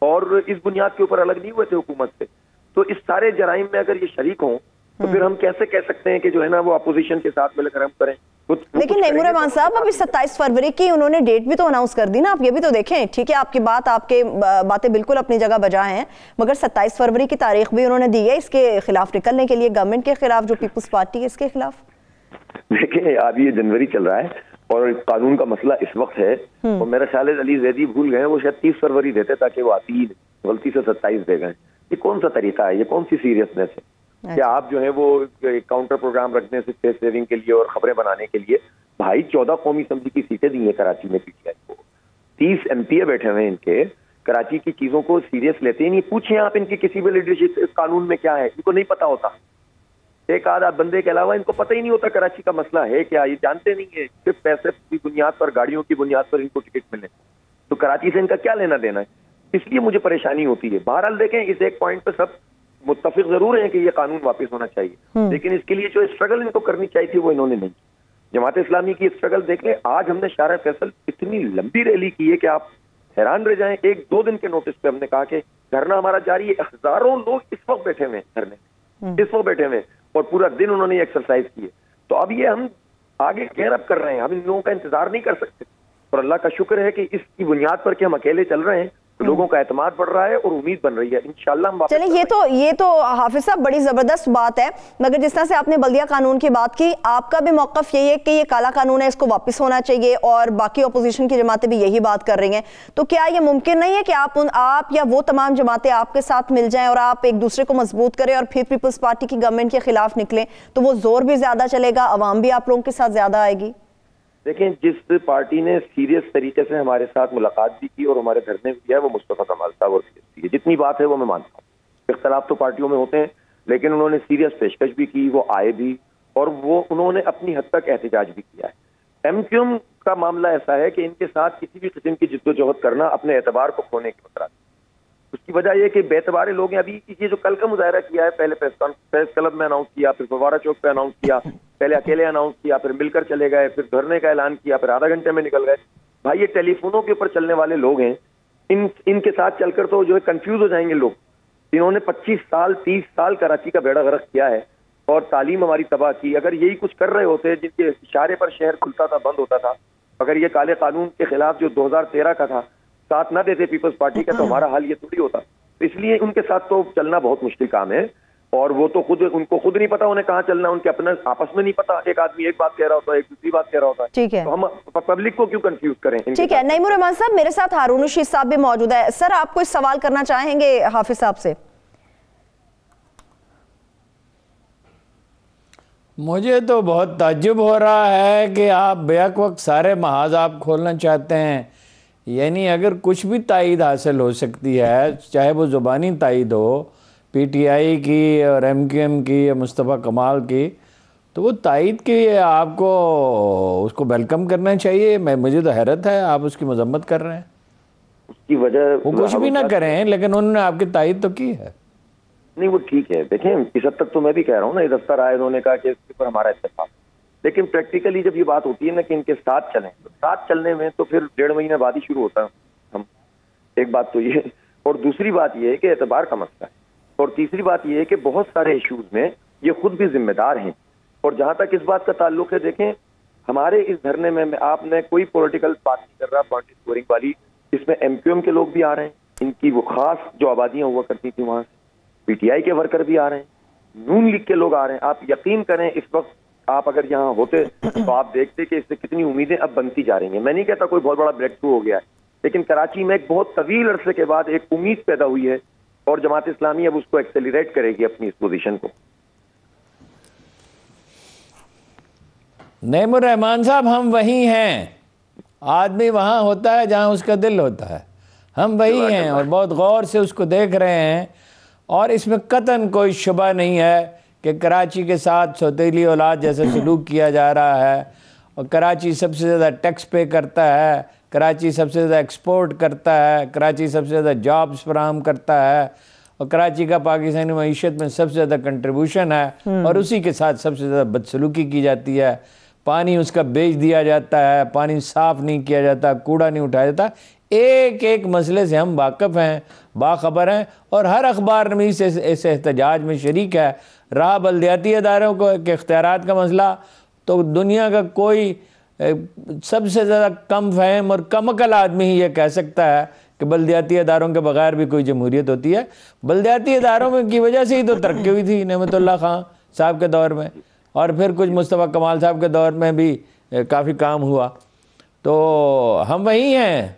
और इस बुनियाद के ऊपर अलग नहीं हुए थे हुकूमत से। तो इस सारे जराइम में अगर ये शरीक हों तो फिर हम कैसे कह सकते हैं कि जो है ना वो अपोजिशन के साथ मिलकर हम करें। लेकिन नईमुर रहमान साहब, अभी 27 फरवरी की उन्होंने डेट भी तो अनाउंस कर दी ना, आप ये भी तो देखें। ठीक है, आपकी बातें बिल्कुल अपनी जगह बजा हैं, मगर 27 फरवरी की तारीख भी उन्होंने दी है इसके खिलाफ निकलने के लिए, गवर्नमेंट के खिलाफ, जो पीपल्स पार्टी है इसके खिलाफ। देखिए, अब ये जनवरी चल रहा है और कानून का मसला इस वक्त है और मेरा ख्याल है अली जैदी भूल गए, वो शायद 30 फरवरी देते ताकि वो आती गलती से 27 दे गए। ये कौन सा तरीका है, ये कौन सी सीरियसनेस है? क्या आप जो है वो काउंटर प्रोग्राम रखने से स्पेस सेविंग के लिए और खबरें बनाने के लिए, भाई 14 कौमी असम्बली की सीटें दी है कराची में PTI को, 30 MPA बैठे हुए हैं इनके, कराची की चीजों को सीरियस लेते ही नहीं। पूछे आप इनके किसी भी लीडरशिप कानून में क्या है, इनको नहीं पता होता। एक आधा बंदे के अलावा इनको पता ही नहीं होता कराची का मसला है क्या, ये जानते नहीं है। सिर्फ पैसे की बुनियाद पर, गाड़ियों की बुनियाद पर इनको टिकट मिले, तो कराची से इनका क्या लेना देना है? इसलिए मुझे परेशानी होती है। बहरहाल देखें, इस एक पॉइंट पे सब मुत्तफिक जरूर है कि ये कानून वापस होना चाहिए, लेकिन इसके लिए जो स्ट्रगल इनको करनी चाहिए थी वो इन्होंने नहीं। जमात इस्लामी की स्ट्रगल देख ले, आज हमने शारा फैसल इतनी लंबी रैली की है कि आप हैरान रह जाएं। 1-2 दिन के नोटिस पे हमने कहा कि धरना हमारा जारी है। हजारों लोग इस वक्त बैठे हुए धरने, इस वक्त बैठे हुए और पूरा दिन उन्होंने एक्सरसाइज किए। तो अब ये हम आगे केयर अप कर रहे हैं, हम इन लोगों का इंतजार नहीं कर सकते। और अल्लाह का शुक्र है कि इसकी बुनियाद पर कि हम अकेले चल रहे हैं तो लोगों का एतमाद बढ़ रहा है और उम्मीद बन रही है। इंशाल्लाह हम चलिए, ये तो हाफिज साहब बड़ी जबरदस्त बात है, मगर जिस तरह से आपने बल्दिया कानून की बात की, आपका भी मौकफ यही है कि ये काला कानून है, इसको वापस होना चाहिए और बाकी अपोजिशन की जमातें भी यही बात कर रही हैं। तो क्या ये मुमकिन नहीं है कि आप या वो तमाम जमातें आपके साथ मिल जाएं और आप एक दूसरे को मजबूत करें और फिर पीपल्स पार्टी की गवर्नमेंट के खिलाफ निकलें, तो वो जोर भी ज्यादा चलेगा, अवाम भी आप लोगों के साथ ज्यादा आएगी? देखें, जिस पार्टी ने सीरियस तरीके से हमारे साथ मुलाकात भी की और हमारे धरने भी किया, वो मुस्तफा कमाल साहब और PSP। जितनी बात है वो मैं मानता हूँ, इख्तलाफ तो पार्टियों में होते हैं, लेकिन उन्होंने सीरियस पेशकश भी की, वो आए भी और वो उन्होंने अपनी हद तक एहतजाज भी किया है। एमक्यूएम का मामला ऐसा है कि इनके साथ किसी भी किस्म की जिद्दोजहद करना अपने एतबार को खोने की बतरा। उसकी वजह यह कि बेतबारे लोग हैं। अभी ये जो कल का मुजाहरा किया है, पहले प्रेस क्लब में अनाउंस किया, फिर फवारा चौक पे अनाउंस किया, पहले अकेले अनाउंस किया, फिर मिलकर चले गए, फिर धरने का ऐलान किया, फिर आधा घंटे में निकल गए। भाई ये टेलीफोनों के ऊपर चलने वाले लोग हैं, इनके साथ चलकर तो जो है कंफ्यूज हो जाएंगे लोग। इन्होंने 25 साल 30 साल कराची का बेड़ा गर्क किया है और तालीम हमारी तबाह की। अगर यही कुछ कर रहे होते जिनके इशारे पर शहर खुलता था, बंद होता था, अगर ये काले कानून के खिलाफ जो 2013 का था साथ ना देते पीपल्स पार्टी का, तो हमारा हाल ये थोड़ी होता। तो इसलिए उनके साथ तो चलना बहुत मुश्किल काम है। और वो तो उनको खुद नहीं पता उन्हें कहाँ चलना, उनके अपने आपस में नहीं पता। एक आदमी एक बात कह रहा होता है, एक दूसरी बात कह रहा होता है। ठीक है, तो हम पब्लिक को क्यों कंफ्यूज करें? ठीक है। नईमुर रहमान साहब, मेरे साथ हारून रशीद साहब भी मौजूद है। सर, आप कोई सवाल करना चाहेंगे हाफिज साहब से? मुझे तो बहुत ताज्जुब हो रहा है कि आप बेक वक्त सारे महाज आप खोलना चाहते हैं। यानी अगर कुछ भी तायद हासिल हो सकती है, चाहे वो ज़ुबानी तायद हो पीटीआई की और एमक्यूएम की या मुस्तफ़ा कमाल की, तो वो तायद के आपको उसको वेलकम करना चाहिए। मुझे तो हैरत है आप उसकी मजम्मत कर रहे हैं। उसकी वजह वो कुछ भी ना करें, लेकिन उन्होंने आपकी तायद तो की है। नहीं, वो ठीक है। देखें, इस हद तक तो मैं भी कह रहा हूँ ना, ये दफ्तर आए, उन्होंने कहा कि इसके ऊपर हमारा इत्तेफाक। लेकिन प्रैक्टिकली जब ये बात होती है ना कि इनके साथ चलें, तो साथ चलने में तो फिर 1.5 महीने बाद ही शुरू होता है हम। एक बात तो ये, और दूसरी बात ये है कि एतबार का मसला है, और तीसरी बात ये है कि बहुत सारे इश्यूज में ये खुद भी जिम्मेदार हैं। और जहां तक इस बात का ताल्लुक है, देखें हमारे इस धरने में आपने कोई पॉलिटिकल बात नहीं कर रहा पॉइंट स्कोरिंग वाली, इसमें एमक्यूएम के लोग भी आ रहे हैं, इनकी वो खास जो आबादियां हुआ करती थी वहां से, पीटीआई के वर्कर भी आ रहे हैं, नून लीग के लोग आ रहे हैं। आप यकीन करें, इस वक्त आप अगर यहाँ होते तो आप देखते कि इससे कितनी उम्मीदें अब बनती जा रही हैं। मैं नहीं कहता कोई बहुत बड़ा ब्रेक थ्रू हो गया है, लेकिन कराची में एक बहुत तवील अरसे के बाद एक उम्मीद पैदा हुई है और जमात इस्लामी अब उसको एक्सेलरेट करेगी अपनी इस पोजीशन को। नईमुर रहमान साहब, हम वही हैं। आदमी वहाँ होता है जहाँ उसका दिल होता है। हम वही हैं और बहुत गौर से उसको देख रहे हैं। और इसमें कतन कोई शुबा नहीं है कि कराची के साथ सौतेली औलाद जैसा सलूक किया जा रहा है। और कराची सबसे ज़्यादा टैक्स पे करता है, कराची सबसे ज़्यादा एक्सपोर्ट करता है, कराची सबसे ज़्यादा जॉब्स फराहम करता है, और कराची का पाकिस्तानी मईशत में सबसे ज़्यादा कंट्रीब्यूशन है। और उसी के साथ सबसे ज़्यादा बदसलूकी की जाती है। पानी उसका बेच दिया जाता है, पानी साफ़ नहीं किया जाता, कूड़ा नहीं उठाया जाता। एक एक मसले से हम वाकिफ़ हैं, बाखबर हैं, और हर अखबार नवीस इस एहतजाज में शरीक है। रहा बल्दियाती अदारों के इख्तियारात का मसला, तो दुनिया का कोई सबसे ज़्यादा कम फहम और कम अकल आदमी ही ये कह सकता है कि बल्दियाती अदारों के बगैर भी कोई जमहूरियत होती है। बल्दियाती अदारों में की वजह से ही तो तरक्की हुई थी नेमतुल्लाह खां साहब के दौर में, और फिर कुछ मुस्तफ़ा कमाल साहब के दौर में भी काफ़ी काम हुआ। तो हम वही हैं।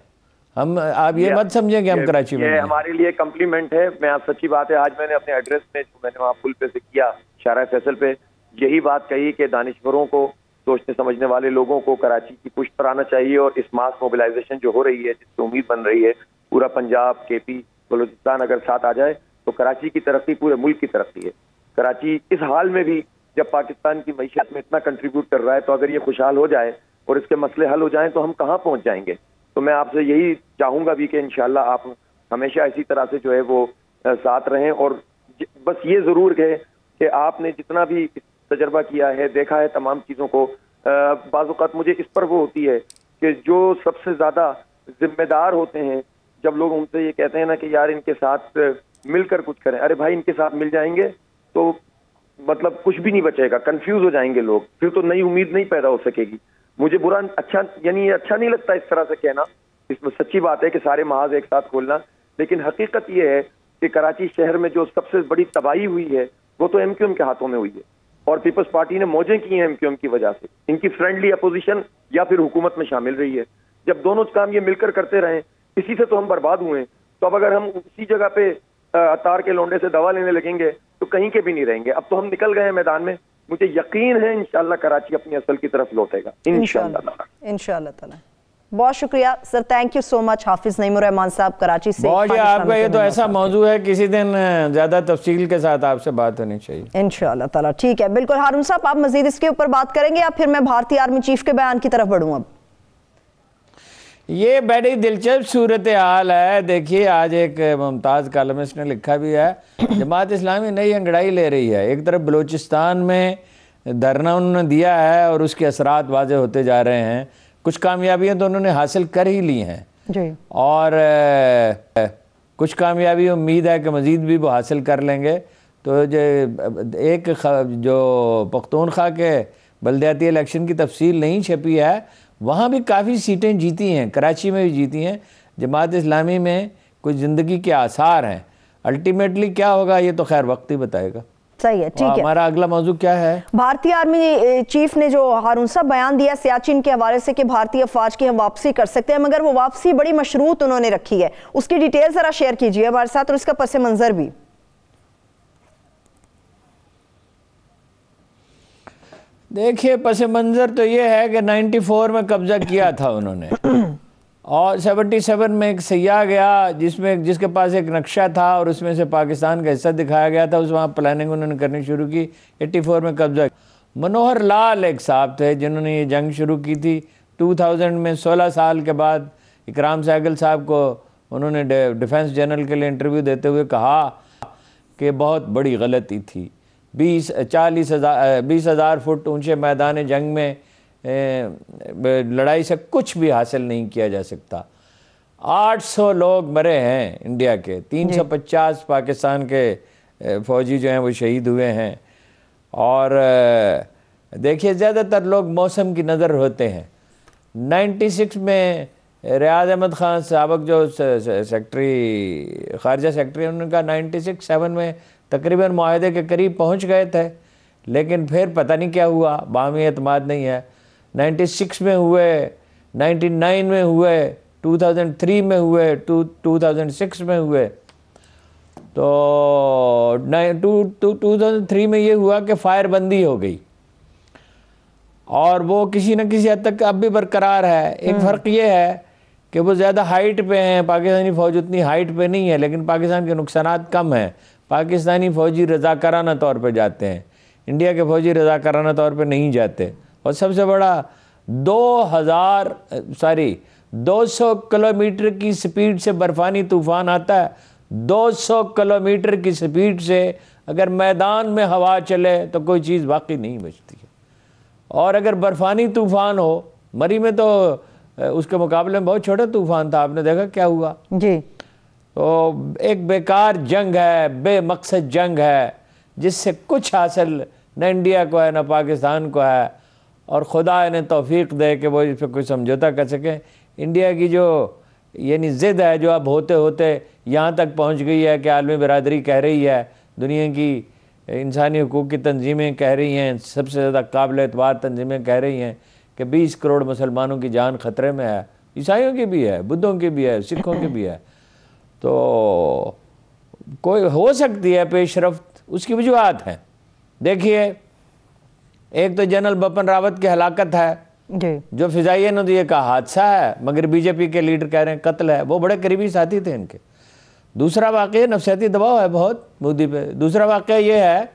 हम, आप ये मत समझें कि हम कराची में। ये हमारे लिए कम्प्लीमेंट है। मैं आप सच्ची बात है, आज मैंने अपने एड्रेस में जो मैंने वहाँ पुल पे से किया शारा फैसल पे, यही बात कही कि दानिश्वरों को, सोचने समझने वाले लोगों को कराची की पुष्ट पर आना चाहिए। और इस मास मोबिलाइजेशन जो हो रही है, जिससे उम्मीद बन रही है पूरा पंजाब, केपी, बलूचिस्तान अगर साथ आ जाए तो कराची की तरक्की पूरे मुल्क की तरक्की है। कराची इस हाल में भी जब पाकिस्तान की मईशत में इतना कंट्रीब्यूट कर रहा है, तो अगर ये खुशहाल हो जाए और इसके मसले हल हो जाएं तो हम कहाँ पहुँच जाएंगे। तो मैं आपसे यही चाहूँगा भी कि इंशाल्लाह आप हमेशा इसी तरह से जो है वो साथ रहें। और बस ये ज़रूर है कि आपने जितना भी तजर्बा किया है, देखा है तमाम चीज़ों को, बाज़ औक़ात मुझे इस पर वो होती है कि जो सबसे ज़्यादा जिम्मेदार होते हैं, जब लोग उनसे ये कहते हैं ना कि यार इनके साथ मिलकर कुछ करें, अरे भाई इनके साथ मिल जाएंगे तो मतलब कुछ भी नहीं बचेगा, कंफ्यूज हो जाएंगे लोग, फिर तो नई उम्मीद नहीं पैदा हो सकेगी। मुझे बुरा अच्छा यानी अच्छा नहीं लगता इस तरह से कहना। इसमें सच्ची बात है कि सारे महाज एक साथ खोलना, लेकिन हकीकत ये है कि कराची शहर में जो सबसे बड़ी तबाही हुई है वो तो एमक्यूएम के हाथों में हुई है। और पीपल्स पार्टी ने मौजें की हैं एमक्यूएम की वजह से। इनकी फ्रेंडली अपोजिशन या फिर हुकूमत में शामिल रही है। जब दोनों काम ये मिलकर करते रहे, इसी से तो हम बर्बाद हुए हैं। तो अब अगर हम उसी जगह पे तार के लोंडे से दवा लेने लगेंगे तो कहीं के भी नहीं रहेंगे। अब तो हम निकल गए हैं मैदान में। मुझे यकीन है इंशाल्लाह कराची अपनी असल की तरफ लौटेगा, इंशाल्लाह ताला। बहुत शुक्रिया sir, thank you so much. Hafiz Naeemur Rahman Sahab Karachi से। बहुत आपका ये तो ऐसा मौजू है, किसी दिन ज्यादा तफसील के साथ आपसे बात होनी चाहिए इंशाअल्लाह ताला। ठीक है, बिल्कुल। हारून साहब, आप मजीद इसके ऊपर बात करेंगे या फिर मैं भारतीय आर्मी चीफ के बयान की तरफ बढ़ूं? अब ये बड़ी दिलचस्प सूरत हाल है। देखिए, आज एक मुमताज़ कॉलमिस्ट ने लिखा भी है, जमात इस्लामी नई अंगड़ाई ले रही है। एक तरफ बलूचिस्तान में धरना उन्होंने दिया है और उसके असरात वाज़े होते जा रहे हैं। कुछ कामयाबियां तो उन्होंने हासिल कर ही ली हैं जी, और कुछ कामयाबी उम्मीद है कि मज़ीद भी वो हासिल कर लेंगे। तो एक जो पख्तूनख्वा के बल्दियाती इलेक्शन की तफसील नहीं छपी है, वहाँ भी काफ़ी सीटें जीती हैं, कराची में भी जीती हैं। जमात इस्लामी में कुछ ज़िंदगी के आसार हैं। अल्टीमेटली क्या होगा ये तो खैर वक्त ही बताएगा। सही है, ठीक है। हमारा अगला मौजू क्या है? भारतीय आर्मी चीफ ने जो हारून साहब बयान दिया सियाचिन के हवाले से कि भारतीय फौज की हम वापसी कर सकते हैं, मगर वो वापसी बड़ी मशरूत उन्होंने रखी है। उसकी डिटेल जरा शेयर कीजिए हमारे साथ और उसका पस मंजर भी। देखिए, पस मंज़र तो ये है कि 94 में कब्ज़ा किया था उन्होंने और 77 में एक सैयाह गया जिसके पास एक नक्शा था और उसमें से पाकिस्तान का हिस्सा दिखाया गया था। उस वहाँ प्लानिंग उन्होंने करनी शुरू की। 84 में कब्ज़ा। मनोहर लाल एक साहब थे जिन्होंने ये जंग शुरू की थी। 2000 में 16 साल के बाद इकराम सहगल साहब को उन्होंने डिफेंस जनरल के लिए इंटरव्यू देते हुए कहा कि बहुत बड़ी गलती थी। 20,000 फुट ऊंचे मैदान जंग में लड़ाई से कुछ भी हासिल नहीं किया जा सकता। 800 लोग मरे हैं इंडिया के, 350 पाकिस्तान के फ़ौजी जो हैं वो शहीद हुए हैं। और देखिए, ज़्यादातर लोग मौसम की नज़र होते हैं। 96 में रियाज अहमद ख़ान साबक जो सेक्रेटरी ख़ारजा सेक्रेटरी, उन्होंने कहा 96-7 में तकरीबन मुआहदे के करीब पहुंच गए थे, लेकिन फिर पता नहीं क्या हुआ, बामी एतमाद नहीं है। 96 में हुए, 99 में हुए, 2003 में हुए, 2006 में हुए। तो 2003 में ये हुआ कि फायरबंदी हो गई और वो किसी न किसी हद तक अब भी बरकरार है। एक फ़र्क ये है कि वो ज़्यादा हाइट पे हैं, पाकिस्तानी फ़ौज उतनी हाइट पे नहीं है, लेकिन पाकिस्तान के नुकसानात कम हैं। पाकिस्तानी फ़ौजी रज़ाकाराना तौर पे जाते हैं, इंडिया के फ़ौजी रज़ाकाराना तौर पे नहीं जाते। और सबसे बड़ा 200 किलोमीटर की स्पीड से बर्फ़ानी तूफ़ान आता है। 200 किलोमीटर की स्पीड से अगर मैदान में हवा चले तो कोई चीज़ बाकी नहीं बचती है। और अगर बर्फ़ानी तूफ़ान हो, मरी में तो उसके मुकाबले में बहुत छोटा तूफ़ान था, आपने देखा क्या हुआ जी। तो एक बेकार जंग है, बेमकसद जंग है, जिससे कुछ हासिल न इंडिया को है न पाकिस्तान को है। और खुदा इन्हें तौफीक दे कि वो इस पर कोई समझौता कर सकें। इंडिया की जो यानी ज़िद है जो अब होते होते यहाँ तक पहुँच गई है कि आलमी बरादरी कह रही है, दुनिया की इंसानी हुकूक की तंजीमें कह रही हैं, सबसे ज़्यादा काबिल एतबार तंजीमें कह रही हैं कि 20 करोड़ मुसलमानों की जान ख़तरे में है। ईसाइयों की भी है, बुद्धों की भी है, सिखों की भी है। तो कोई हो सकती है पेशरफ्त, उसकी वजूहत हैं। देखिए, एक तो जनरल बिपिन रावत की हलाकत है जी, जो फ़िज़ाइया नदिया का हादसा है, मगर बीजेपी के लीडर कह रहे हैं कत्ल है। वो बड़े करीबी साथी थे इनके। दूसरा वाक़या नफसियाती दबाव है बहुत मोदी पे। दूसरा वाक़या ये है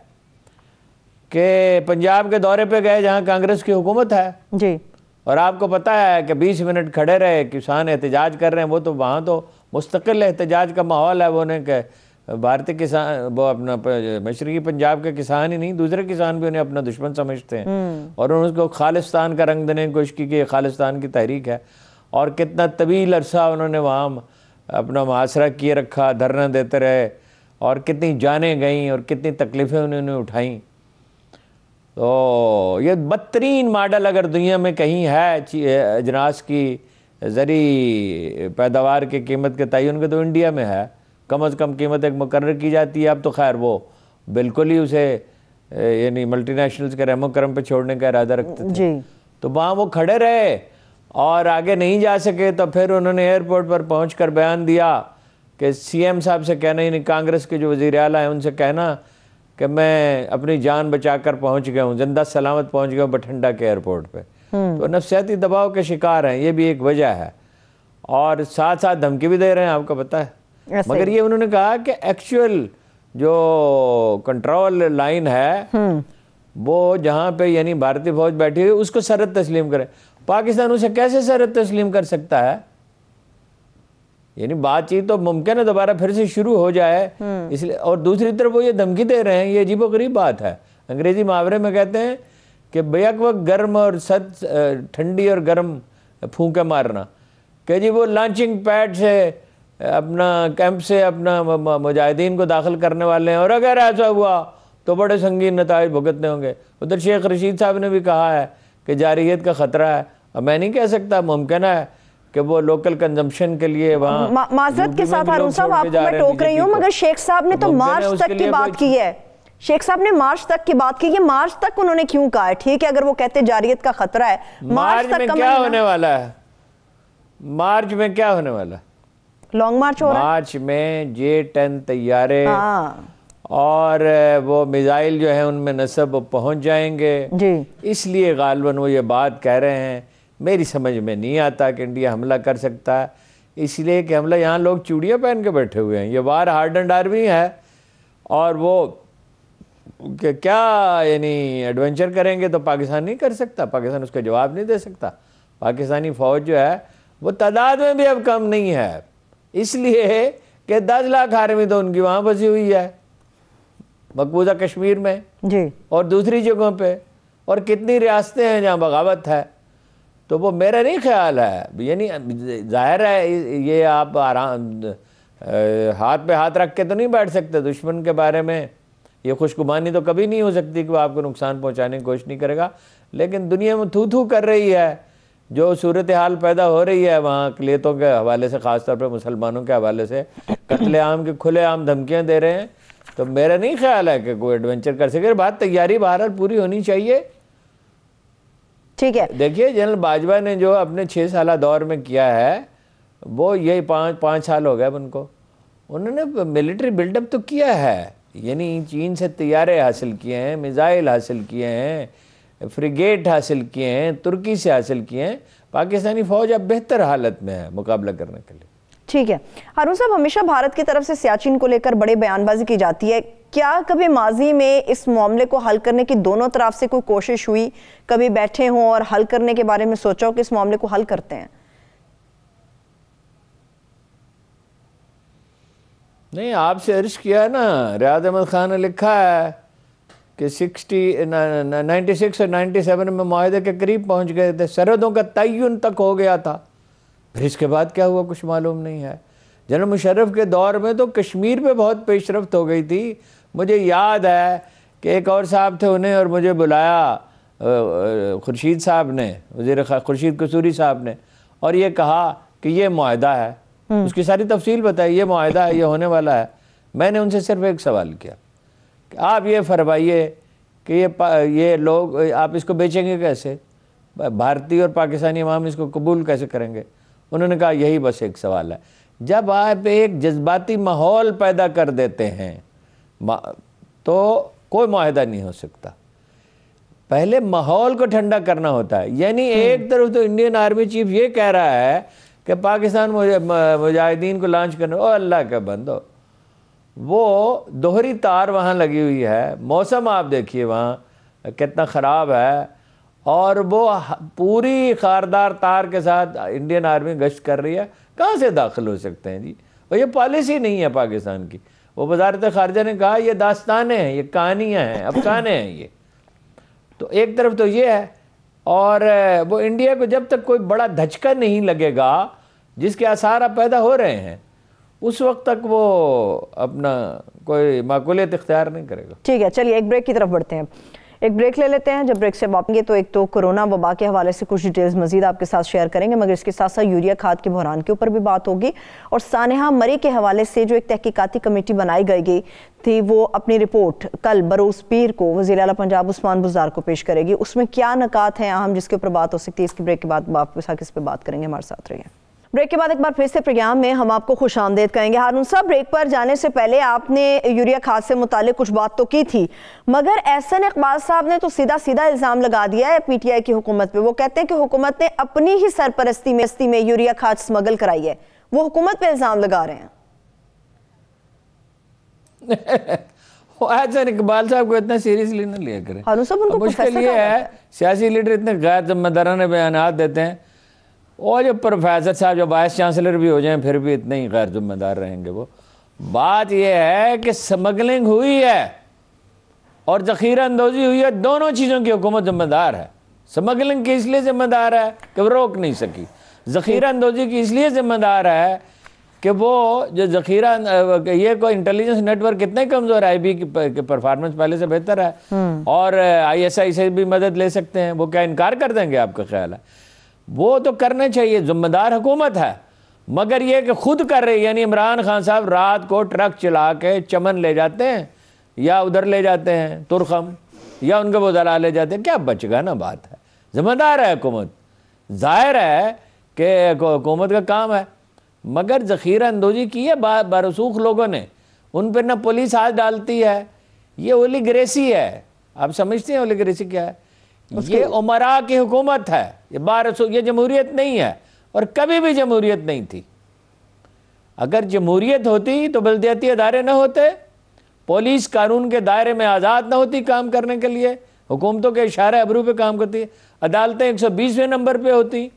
कि पंजाब के दौरे पे गए जहाँ कांग्रेस की हुकूमत है जी, और आपको पता है कि 20 मिनट खड़े रहे, किसान एहतजाज कर रहे हैं। वो तो वहाँ तो मुस्तकिल एहतजाज का माहौल है। वो ने कि भारतीय किसान, वो अपना मशरकी पंजाब के किसान ही नहीं, दूसरे किसान भी उन्हें अपना दुश्मन समझते हैं और उन्होंने उसको खालिस्तान का रंग देने की कोशिश की कि खालिस्तान की तहरीक है। और कितना तवील अरसा उन्होंने वहाँ अपना मुहासरा किए रखा, धरना देते रहे और कितनी जानें गईं और कितनी तकलीफ़ें उन्होंने उठाईं। तो ये बदतरीन मॉडल अगर दुनिया में कहीं है अजनास की ज़री पैदावार की कीमत के तयन के, तो इंडिया में है। कम अज़ कम कीमत एक मुकर्रर की जाती है। अब तो खैर वो बिल्कुल ही उसे यानी मल्टीनेशनल्स के रहमो करम पे छोड़ने का इरादा रखते थे जी। तो वहाँ वो खड़े रहे और आगे नहीं जा सके। तो फिर उन्होंने एयरपोर्ट पर पहुंचकर बयान दिया कि सीएम साहब से कहना, यानी कांग्रेस के जो वज़ीर आला हैं उनसे कहना कि मैं अपनी जान बचाकर पहुंच गया हूँ, जिंदा सलामत पहुंच गया हूँ बठिंडा के एयरपोर्ट पे। तो नफ्सियाती दबाव के शिकार हैं, ये भी एक वजह है। और साथ साथ धमकी भी दे रहे हैं, आपको पता है। मगर ये उन्होंने कहा कि एक्चुअल जो कंट्रोल लाइन है वो जहाँ पे यानी भारतीय फौज बैठी हुई उसको सरहद तस्लीम करे। पाकिस्तान उसे कैसे सरहद तस्लीम कर सकता है? यानी बातचीत तो मुमकिन है दोबारा फिर से शुरू हो जाए, इसलिए। और दूसरी तरफ वो ये धमकी दे रहे हैं, ये अजीबोगरीब बात है। अंग्रेजी मुहावरे में कहते हैं कि बेक वक्त गर्म और ठंडी और गर्म फूंके मारना, कि जी वो लॉन्चिंग पैड से अपना कैंप से अपना मुजाहिदीन को दाखिल करने वाले हैं और अगर ऐसा हुआ तो बड़े संगीन नताइज भुगतने होंगे। उधर शेख रशीद साहब ने भी कहा है कि जारियत का ख़तरा है। अब मैं नहीं कह सकता, मुमकिन है कि वो लोकल कंजम्पशन के लिए वहाँ माजरत के साथ हारून साहब आपको मैं टोक रही हूँ, मगर शेख साहब ने तो मार्च तक की बात की है। शेख साहब ने मार्च तक की बात की है। मार्च तक उन्होंने क्यों कहा है? ठीक है, अगर वो कहते जारियत का खतरा है, मार्च में क्या होने वाला है? मार्च में क्या होने वाला? लॉन्ग मार्च हो रहा है। मार्च में J-10 तैयारे और वो मिसाइल जो है उनमें नस्ब पहुंच जाएंगे जी। इसलिए गालिबन वो ये बात कह रहे हैं। मेरी समझ में नहीं आता कि इंडिया हमला कर सकता है, इसलिए कि हमला यहाँ लोग चूड़ियाँ पहन के बैठे हुए हैं। ये वार हार्ड एंड आर्मी है और वो क्या यानी एडवेंचर करेंगे तो पाकिस्तान नहीं कर सकता, पाकिस्तान उसका जवाब नहीं दे सकता। पाकिस्तानी फ़ौज जो है वो तादाद में भी अब कम नहीं है, इसलिए कि 10 लाख आर्मी तो उनकी वहाँ बसी हुई है मकबूजा कश्मीर में जी और दूसरी जगहों पे, और कितनी रियासतें हैं जहाँ बगावत है। तो वो मेरा नहीं ख्याल है, यानी जाहिर है ये आप आराम हाथ पे हाथ रख के तो नहीं बैठ सकते दुश्मन के बारे में। ये खुशगुमानी तो कभी नहीं हो सकती कि वो आपको नुकसान पहुंचाने की कोशिश नहीं करेगा, लेकिन दुनिया में थू थू कर रही है। जो सूरत हाल पैदा हो रही है वहाँ अक़लियतों के हवाले से, ख़ासतौर पर मुसलमानों के हवाले से कत्लेआम के खुलेआम धमकियाँ दे रहे हैं, तो मेरा नहीं ख्याल है कि कोई एडवेंचर कर सके। बात तैयारी बहरहाल पूरी होनी चाहिए। ठीक है, देखिए जनरल बाजवा ने जो अपने 6 साल दौर में किया है वो यही 5 साल हो गए उनको, उन्होंने मिलिट्री बिल्डअप तो किया है, यानी चीन से तैयारे हासिल किए हैं, मिसाइल हासिल किए हैं, फ्रिगेट हासिल किए हैं, तुर्की से हासिल किए हैं। पाकिस्तानी फ़ौज अब बेहतर हालत में है मुकाबला करने के लिए। ठीक है हारून साहब, हमेशा भारत की तरफ से सियाचिन को लेकर बड़े बयानबाजी की जाती है। क्या कभी माजी में इस मामले को हल करने की दोनों तरफ से कोई कोशिश हुई? कभी बैठे हों और हल करने के बारे में सोचा हो कि इस मामले को हल करते हैं? नहीं, आपसे अर्ज किया ना, रियाद अहमद खान ने लिखा है कि 96 और 97 में मुआहदे के करीब पहुंच गए थे, सरहदों का तय्युन तक हो गया था। फिर इसके बाद क्या हुआ कुछ मालूम नहीं है। जनरल मुशर्रफ के दौर में तो कश्मीर पे बहुत पेशरफ्त हो गई थी। मुझे याद है कि एक और साहब थे, उन्हें और मुझे बुलाया खुर्शीद साहब ने, वज़ीर खुर्शीद कसूरी साहब ने, और ये कहा कि ये मुआहदा है, उसकी सारी तफसील बताई, ये मुआहदा है, ये होने वाला है। मैंने उनसे सिर्फ एक सवाल किया कि आप ये फरमाइए कि ये लोग आप इसको बेचेंगे कैसे, भारतीय और पाकिस्तानी अवाम इसको कबूल कैसे करेंगे? उन्होंने कहा यही बस एक सवाल है। जब आप एक जज्बाती माहौल पैदा कर देते हैं तो कोई मुआहदा नहीं हो सकता। पहले माहौल को ठंडा करना होता है। यानी एक तरफ तो इंडियन आर्मी चीफ ये कह रहा है कि पाकिस्तान मुजाहिदीन को लॉन्च करने, ओ अल्लाह का बंदो, वो दोहरी तार वहाँ लगी हुई है। मौसम आप देखिए वहाँ कितना ख़राब है, और वो पूरी खारदार तार के साथ इंडियन आर्मी गश्त कर रही है। कहाँ से दाखिल हो सकते हैं जी? और ये पॉलिसी नहीं है पाकिस्तान की। वो वज़ारत ख़ारिजा ने कहा ये दास्तानें हैं, ये कहानियाँ हैं, अफसाने हैं ये। तो एक तरफ तो ये है, और वो इंडिया को जब तक कोई बड़ा धचका नहीं लगेगा जिसके आसार पैदा हो रहे हैं, उस वक्त तक वो अपना कोई माकूलियत इख्तियार नहीं करेगा। ठीक है, चलिए एक ब्रेक की तरफ बढ़ते हैं। एक ब्रेक ले लेते हैं। जब ब्रेक से वापस आएंगे तो एक तो कोरोना वबा के हवाले से कुछ डिटेल्स मजीद आपके साथ शेयर करेंगे, मगर इसके साथ साथ यूरिया खाद के बहरान के ऊपर भी बात होगी, और सानेहा मरी के हवाले से जो एक तहकीकाती कमेटी बनाई गई थी वो अपनी रिपोर्ट कल बरोज़ पीर को वज़ीर आला पंजाब उस्मान बुज़दार को पेश करेगी। उसमें क्या नकात हैं अहम जिसके ऊपर बात हो सकती है, इसके ब्रेक के बाद वापस आके इस पर बात करेंगे। हमारे साथ रहिए। ब्रेक के बाद एक बार फिर से प्रोग्राम में हम आपको खुशामदीद कहेंगे। हारून साहब, ब्रेक पर जाने से पहले आपने यूरिया खाद से मुतालिक कुछ बात तो की थी, मगर एहसन इकबाल साहब ने तो सीधा सीधा इल्ज़ाम लगा दिया है पीटीआई की हुकूमत पे। वो कहते हैं कि हुकूमत ने अपनी ही सरपरस्ती में यूरिया खाद स्मगल कराई है। वो हुकूमत पे इल्ज़ाम लगा रहे हैं। एहसन इकबाल साहब को इतना सीरियसली न लिया करें। हारून साहब, उनको मुश्किल ये है, सियासी लीडर इतने गैर जिम्मेदाराना बयान देते हैं, और जो प्रोफेसर साहब जो वाइस चांसलर भी हो जाएं फिर भी इतने ही गैर जिम्मेदार रहेंगे। वो बात यह है कि स्मगलिंग हुई है और जखीरा अंदोजी हुई है, दोनों चीज़ों की हुकूमत जिम्मेदार है। स्मगलिंग की इसलिए जिम्मेदार है कि वो रोक नहीं सकी, जखीरा अंदोजी की इसलिए जिम्मेदार है कि वो जो जखीरा ये कोई इंटेलिजेंस नेटवर्क कितने कमज़ोर है, आईबी की परफॉर्मेंस पहले से बेहतर है और आईएसआई से भी मदद ले सकते हैं। वो क्या इनकार कर देंगे? आपका ख्याल है? वो तो करना चाहिए, जिम्मेदार हुकूमत है, मगर ये कि खुद कर रही, यानी इमरान खान साहब रात को ट्रक चला के चमन ले जाते हैं या उधर ले जाते हैं तुरखम, या उनके वज़रा ले जाते हैं, क्या बचेगा ना? बात है, जिम्मेदार है हुकूमत, जाहिर है कि हुकूमत का काम है। मगर ज़ख़ीरा अंदोजी की है बारसूख लोगों ने, उन पर ना पुलिस हाथ डालती है। ये ओलिग्रेसी है। आप समझते हैं ओलिग्रेसी क्या है? ये उमरा की हुकूमत है, ये जमहूरियत नहीं है और कभी भी जमहूरियत नहीं थी। अगर जमहूरियत होती तो बल्दियाती अदारे न होते, पुलिस कानून के दायरे में आज़ाद न होती काम करने के लिए, हुकूमतों के इशारे अबरू पे काम करती, अदालतें 120वें नंबर पे होती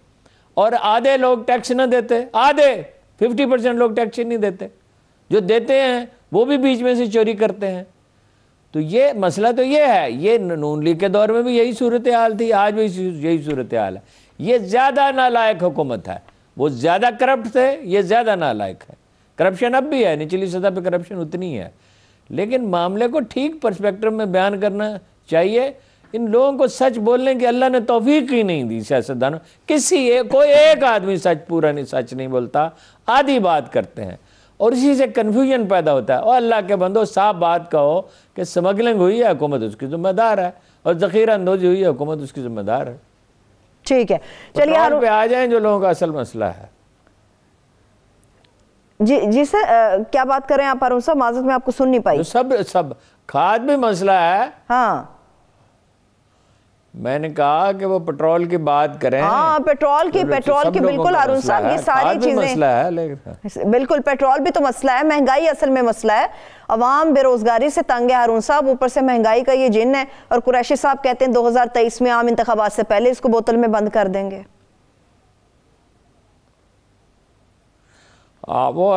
और आधे लोग टैक्स न देते, आधे 50% लोग टैक्स नहीं देते, जो देते हैं वो भी बीच में से चोरी करते हैं। तो ये मसला तो ये है, ये नून लीग के दौर में भी यही सूरत हाल थी, आज भी यही सूरत हाल है। ये ज़्यादा नालायक हुकूमत है, वो ज़्यादा करप्ट थे, ये ज़्यादा नालायक है। करप्शन अब भी है, निचली सतह पे करप्शन उतनी है, लेकिन मामले को ठीक पर्सपेक्टिव में बयान करना चाहिए। इन लोगों को सच बोलने की अल्लाह ने तौफीक ही नहीं दी सियासतदानों। कोई एक आदमी सच नहीं बोलता, आधी बात करते हैं और इसी से कन्फ्यूजन पैदा होता है। और अल्लाह के बंदो, साफ बात कहो कि स्मगलिंग हुई है, हुकूमत उसकी जिम्मेदार है, और ज़ख़ीरा अंदोजी हुई है, हुकूमत उसकी जिम्मेदार है। ठीक है, चलिए पे आ जाएं जो लोगों का असल मसला है। जी सर, क्या बात कर रहे हैं आप हारून साहब? माज़रत में आपको सुन नहीं पाई। सब खाद भी मसला है। हाँ, मैंने कहा कि वो पेट्रोल की बात करें। हाँ, पेट्रोल की बिल्कुल हारून साहब, ये सारी चीजें मसला है, लेकिन बिल्कुल पेट्रोल भी तो मसला है, महंगाई असल में मसला है। अवाम बेरोजगारी से तंग है हारून साहब, ऊपर से महंगाई का ये जिन है। और कुरैशी साहब कहते हैं 2023 में आम इंतखाबात से पहले इसको बोतल में बंद कर देंगे। वो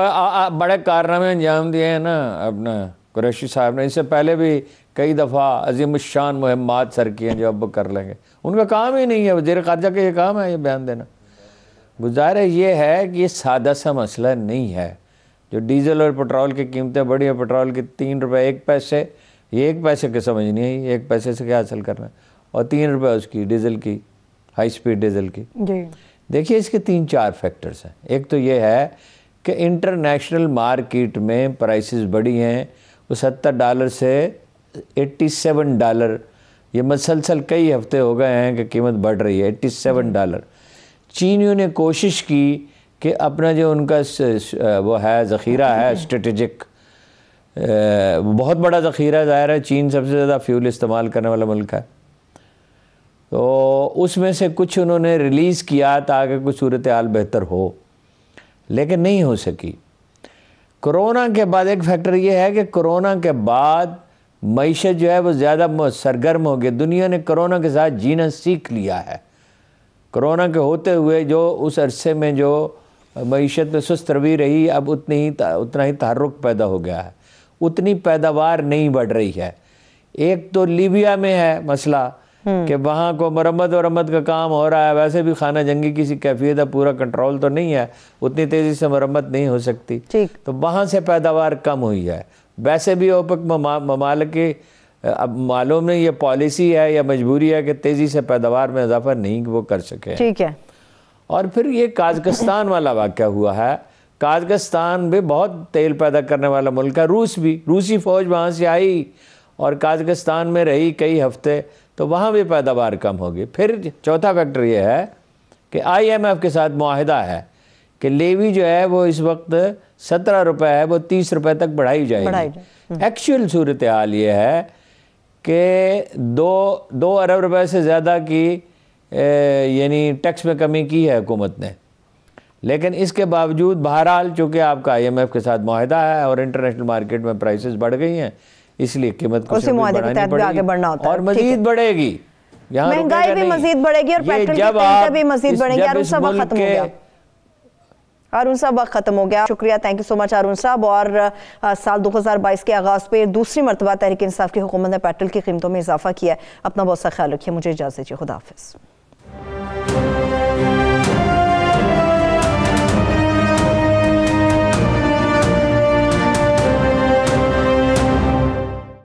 बड़े कारनामे अंजाम दिए हैं ना अपना कुरैशी साहब ने। इससे पहले भी कई दफ़ा अजीम शान मुहिम्मात सर किए जो अब कर लेंगे। उनका काम ही नहीं है, वज़ीर ख़ारजा का ये काम है ये बयान देना। गुज़ारे ये है कि ये सादा सा मसला नहीं है। जो डीज़ल और पेट्रोल की कीमतें बढ़ी है, पेट्रोल की 3 रुपये 1 पैसे, ये 1 पैसे की समझ नहीं आई, 1 पैसे से क्या हासिल करना है, और 3 रुपये उसकी डीज़ल की, हाई स्पीड डीज़ल की। देखिए इसके 3-4 फैक्टर्स हैं। एक तो ये है कि इंटरनेशनल मार्केट में प्राइसेस बढ़ी हैं, वो $70 से $87, ये मसलसल कई हफ्ते हो गए हैं कि कीमत बढ़ रही है, $87। चीनियों ने कोशिश की कि अपना जो उनका वो है ज़ख़ीरा है स्ट्रेटेजिक, बहुत बड़ा ज़ख़ीरा ज़ाहिर है, चीन सबसे ज़्यादा फ्यूल इस्तेमाल करने वाला मुल्क है, तो उसमें से कुछ उन्होंने रिलीज़ किया ताकि कुछ सूरत हाल बेहतर हो, लेकिन नहीं हो सकी। कोरोना के बाद एक फैक्टर ये है कि कोरोना के बाद मईशत जो है वो ज़्यादा सरगर्म हो गई। दुनिया ने कोरोना के साथ जीना सीख लिया है। कोरोना के होते हुए जो उस अरसे में जो मईशत में सुस्त रवी रही, अब उतना ही तहर्रुक पैदा हो गया है, उतनी पैदावार नहीं बढ़ रही है। एक तो लीबिया में है मसला कि वहाँ को मरम्मत का काम हो रहा है, वैसे भी खाना जंगी किसी कैफियत है, पूरा कंट्रोल तो नहीं है, उतनी तेज़ी से मरम्मत नहीं हो सकती, तो वहाँ से पैदावार कम हुई है। वैसे भी ओपेक ममालिक की अब मालूम नहीं ये पॉलिसी है या मजबूरी है कि तेज़ी से पैदावार में इजाफा नहीं वो कर सके। ठीक है। और फिर ये काज़किस्तान वाला वाक़या हुआ है। काज़किस्तान भी बहुत तेल पैदा करने वाला मुल्क है, रूसी फ़ौज वहाँ से आई और काज़किस्तान में रही कई हफ्ते, तो वहाँ भी पैदावार कम होगी। फिर चौथा फैक्टर ये है कि IMF के साथ मुआहिदा है कि लेवी जो है वो इस वक्त 17 रुपए है, वो 30 रुपए तक बढ़ाई जाएगी। एक्चुअल सूरत हाल ये है कि 2 अरब रुपए से ज़्यादा की यानी टैक्स में कमी की है हुकूमत ने, लेकिन इसके बावजूद बहरहाल चूँकि आपका IMF के साथ मुआहदा है और इंटरनेशनल मार्केट में प्राइसेस बढ़ गई हैं, इसलिए कीमत को बढ़ानी पड़ेगी और मजीद बढ़ेगी। महंगाई भी मजीद बढ़ेगी और पेट्रोल की कीमतें भी मजीद बढ़ेंगी। अरुण साहब वक्त खत्म हो गया। अरुण साहब वक्त खत्म हो गया। शुक्रिया, thank you so much Arun साहब। और साल 2022 के आगाज पे दूसरी मरतबा तहरीक इंसाफ की हुकूमत ने पेट्रोल की कीमतों में इजाफा किया है। अपना बहुत सा ख्याल रखिए। मुझे इजाजत दीजिए। खुदा हाफिज।